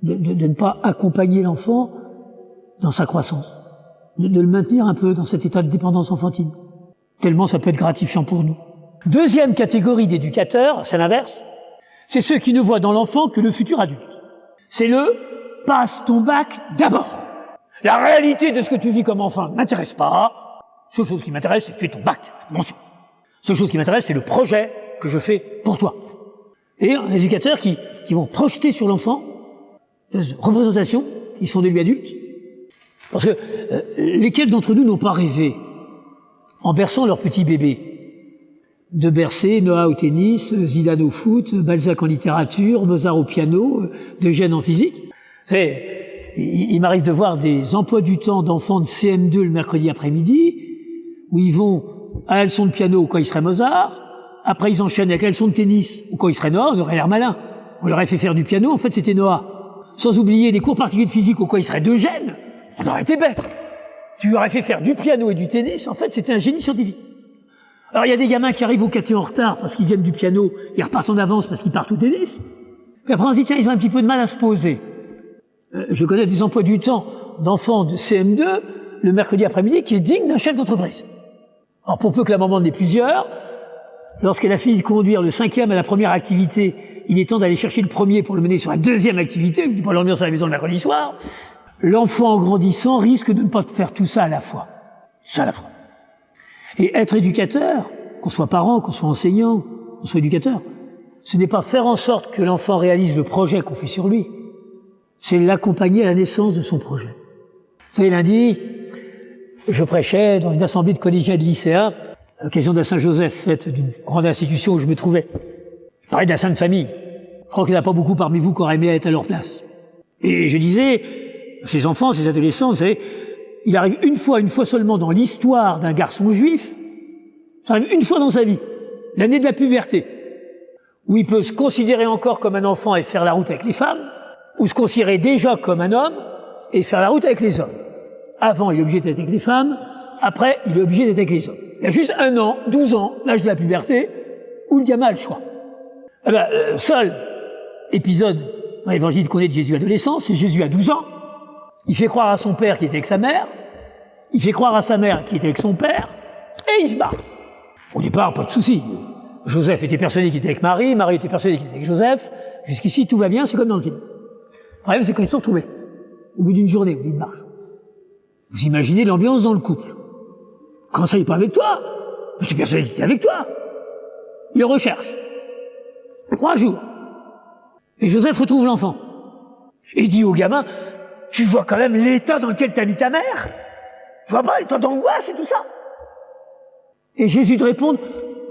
de ne pas accompagner l'enfant dans sa croissance. De le maintenir un peu dans cet état de dépendance enfantine. Tellement ça peut être gratifiant pour nous. Deuxième catégorie d'éducateurs, c'est l'inverse. C'est ceux qui ne voient dans l'enfant que le futur adulte. C'est le « passe ton bac d'abord ». La réalité de ce que tu vis comme enfant m'intéresse pas. La seule chose qui m'intéresse, c'est que tu aies ton bac. Attention. La seule chose qui m'intéresse, c'est le projet que je fais pour toi. Et un éducateur qui vont projeter sur l'enfant des représentations qui sont de lui adulte. Parce que lesquels d'entre nous n'ont pas rêvé, en berçant leur petit bébé, de bercer Noah au tennis, Zidane au foot, Balzac en littérature, Mozart au piano, Eugène en physique. Il m'arrive de voir des emplois du temps d'enfants de CM2 le mercredi après-midi, où ils vont à la leçon de piano quand il serait Mozart, après ils enchaînent avec la leçon de tennis, ou quand il serait Noah, on aurait l'air malin. On leur aurait fait faire du piano, en fait c'était Noah. Sans oublier des cours particuliers de physique, ou quand il serait Eugène, on aurait été bête. Tu lui aurais fait faire du piano et du tennis, en fait c'était un génie scientifique. Alors il y a des gamins qui arrivent au caté en retard parce qu'ils viennent du piano, ils repartent en avance parce qu'ils partent au tennis. Et après on se dit tiens, ils ont un petit peu de mal à se poser. Je connais des emplois du temps d'enfants de CM2 le mercredi après-midi qui est digne d'un chef d'entreprise. Alors pour peu que la maman en ait plusieurs, lorsqu'elle a fini de conduire le 5e à la première activité, il est temps d'aller chercher le premier pour le mener sur la deuxième activité, je ne dis pas l'ambiance à la maison le mercredi soir. L'enfant en grandissant risque de ne pas faire tout ça à la fois. Ça à la fois. Et être éducateur, qu'on soit parent, qu'on soit enseignant, qu'on soit éducateur, ce n'est pas faire en sorte que l'enfant réalise le projet qu'on fait sur lui, c'est l'accompagner à la naissance de son projet. Vous savez, lundi, je prêchais dans une assemblée de collégiens et de lycéens, à l'occasion de la Saint-Joseph, fête d'une grande institution où je me trouvais. Je parlais de la Sainte Famille. Je crois qu'il n'y en a pas beaucoup parmi vous qui auraient aimé être à leur place. Et je disais, ces enfants, ces adolescents, vous savez, il arrive une fois seulement dans l'histoire d'un garçon juif, ça arrive une fois dans sa vie, l'année de la puberté, où il peut se considérer encore comme un enfant et faire la route avec les femmes, ou se considérer déjà comme un homme et faire la route avec les hommes. Avant, il est obligé d'être avec les femmes, après, il est obligé d'être avec les hommes. Il y a juste 1 an, 12 ans, l'âge de la puberté, où le gamin a le choix. Seul épisode dans l'évangile qu'on ait de Jésus adolescent, c'est Jésus à 12 ans. Il fait croire à son père qui était avec sa mère, il fait croire à sa mère qui était avec son père, et il se barre. Au départ, pas de souci. Joseph était persuadé qu'il était avec Marie, Marie était persuadée qu'il était avec Joseph. Jusqu'ici, tout va bien, c'est comme dans le film. Le problème, c'est quand ils se sont retrouvés, au bout d'une journée, au bout d'une marche. Vous imaginez l'ambiance dans le couple. Quand ça, il n'est pas avec toi? Je suis persuadé qu'il était avec toi. Il le recherche. 3 jours. Et Joseph retrouve l'enfant. Et dit au gamin, tu vois quand même l'état dans lequel t'as mis ta mère? Tu vois pas l'état d'angoisse et tout ça? Et Jésus de répondre,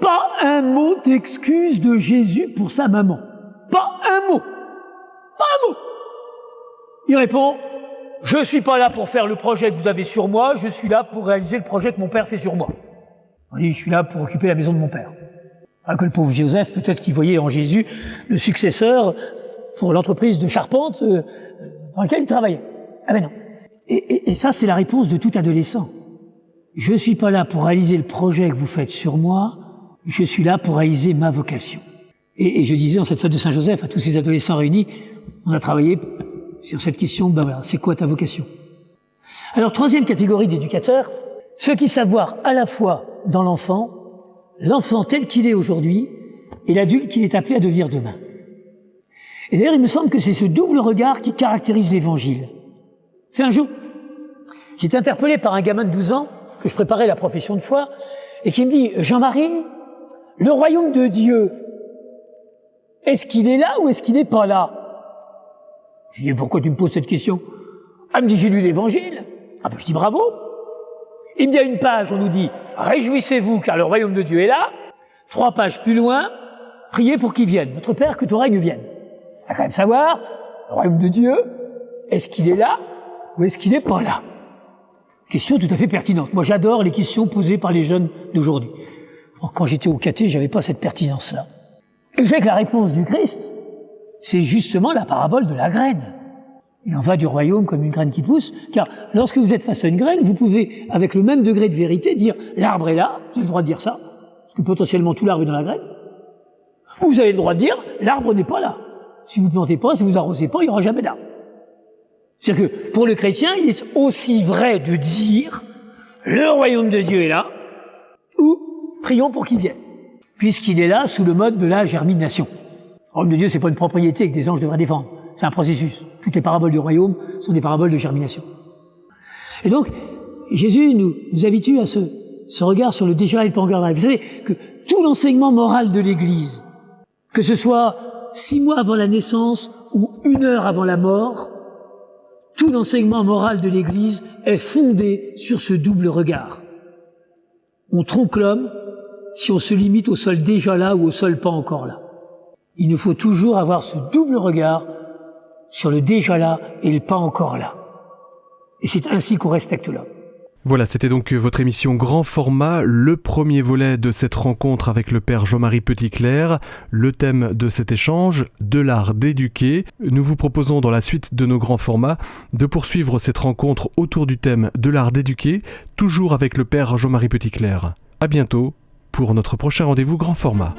pas un mot d'excuse de Jésus pour sa maman. Pas un mot. Pas un mot. Il répond, je suis pas là pour faire le projet que vous avez sur moi, je suis là pour réaliser le projet que mon père fait sur moi. On dit, je suis là pour occuper la maison de mon père. Alors que le pauvre Joseph, peut-être qu'il voyait en Jésus le successeur pour l'entreprise de charpente dans laquelle il travaillait. Ah ben non. Et ça, c'est la réponse de tout adolescent. Je suis pas là pour réaliser le projet que vous faites sur moi, je suis là pour réaliser ma vocation. Et je disais en cette fête de Saint-Joseph à tous ces adolescents réunis, on a travaillé sur cette question, ben voilà, c'est quoi ta vocation? Alors, 3e catégorie d'éducateurs, ceux qui savent voir à la fois dans l'enfant tel qu'il est aujourd'hui et l'adulte qu'il est appelé à devenir demain. Et d'ailleurs, il me semble que c'est ce double regard qui caractérise l'Évangile. C'est un jour, j'étais interpellé par un gamin de 12 ans que je préparais à la profession de foi et qui me dit, Jean-Marie, le royaume de Dieu, est-ce qu'il est là ou est-ce qu'il n'est pas là? Je lui dis, pourquoi tu me poses cette question? Ah, il me dit, j'ai lu l'Évangile. Ah ben, je dis, bravo. Il me dit, à une page, on nous dit, réjouissez-vous car le royaume de Dieu est là. 3 pages plus loin, priez pour qu'il vienne. Notre Père, que ton règne vienne. Il va quand même savoir, le royaume de Dieu, est-ce qu'il est là ou est-ce qu'il n'est pas là? Question tout à fait pertinente. Moi, j'adore les questions posées par les jeunes d'aujourd'hui. Quand j'étais au caté, j'avais pas cette pertinence-là. Et vous savez que la réponse du Christ, c'est justement la parabole de la graine. Il en va du royaume comme une graine qui pousse, car lorsque vous êtes face à une graine, vous pouvez, avec le même degré de vérité, dire l'arbre est là, vous avez le droit de dire ça, parce que potentiellement tout l'arbre est dans la graine. Ou vous avez le droit de dire l'arbre n'est pas là. Si vous ne plantez pas, si vous arrosez pas, il n'y aura jamais d'arbre. C'est-à-dire que pour le chrétien, il est aussi vrai de dire le royaume de Dieu est là, ou prions pour qu'il vienne, puisqu'il est là sous le mode de la germination. Le royaume de Dieu, c'est pas une propriété que des anges devraient défendre. C'est un processus. Toutes les paraboles du royaume sont des paraboles de germination. Et donc, Jésus nous habitue à ce regard sur le déjà et le pas encore là. Vous savez que tout l'enseignement moral de l'Église, que ce soit 6 mois avant la naissance ou 1 heure avant la mort, tout l'enseignement moral de l'Église est fondé sur ce double regard. On trompe l'homme si on se limite au sol déjà là ou au sol pas encore là. Il nous faut toujours avoir ce double regard sur le déjà là et le pas encore là. Et c'est ainsi qu'on respecte l'homme. Voilà, c'était donc votre émission Grand Format, le premier volet de cette rencontre avec le père Jean-Marie Petitclerc. Le thème de cet échange, de l'art d'éduquer. Nous vous proposons dans la suite de nos grands formats de poursuivre cette rencontre autour du thème de l'art d'éduquer, toujours avec le père Jean-Marie Petitclerc. À bientôt pour notre prochain rendez-vous Grand Format.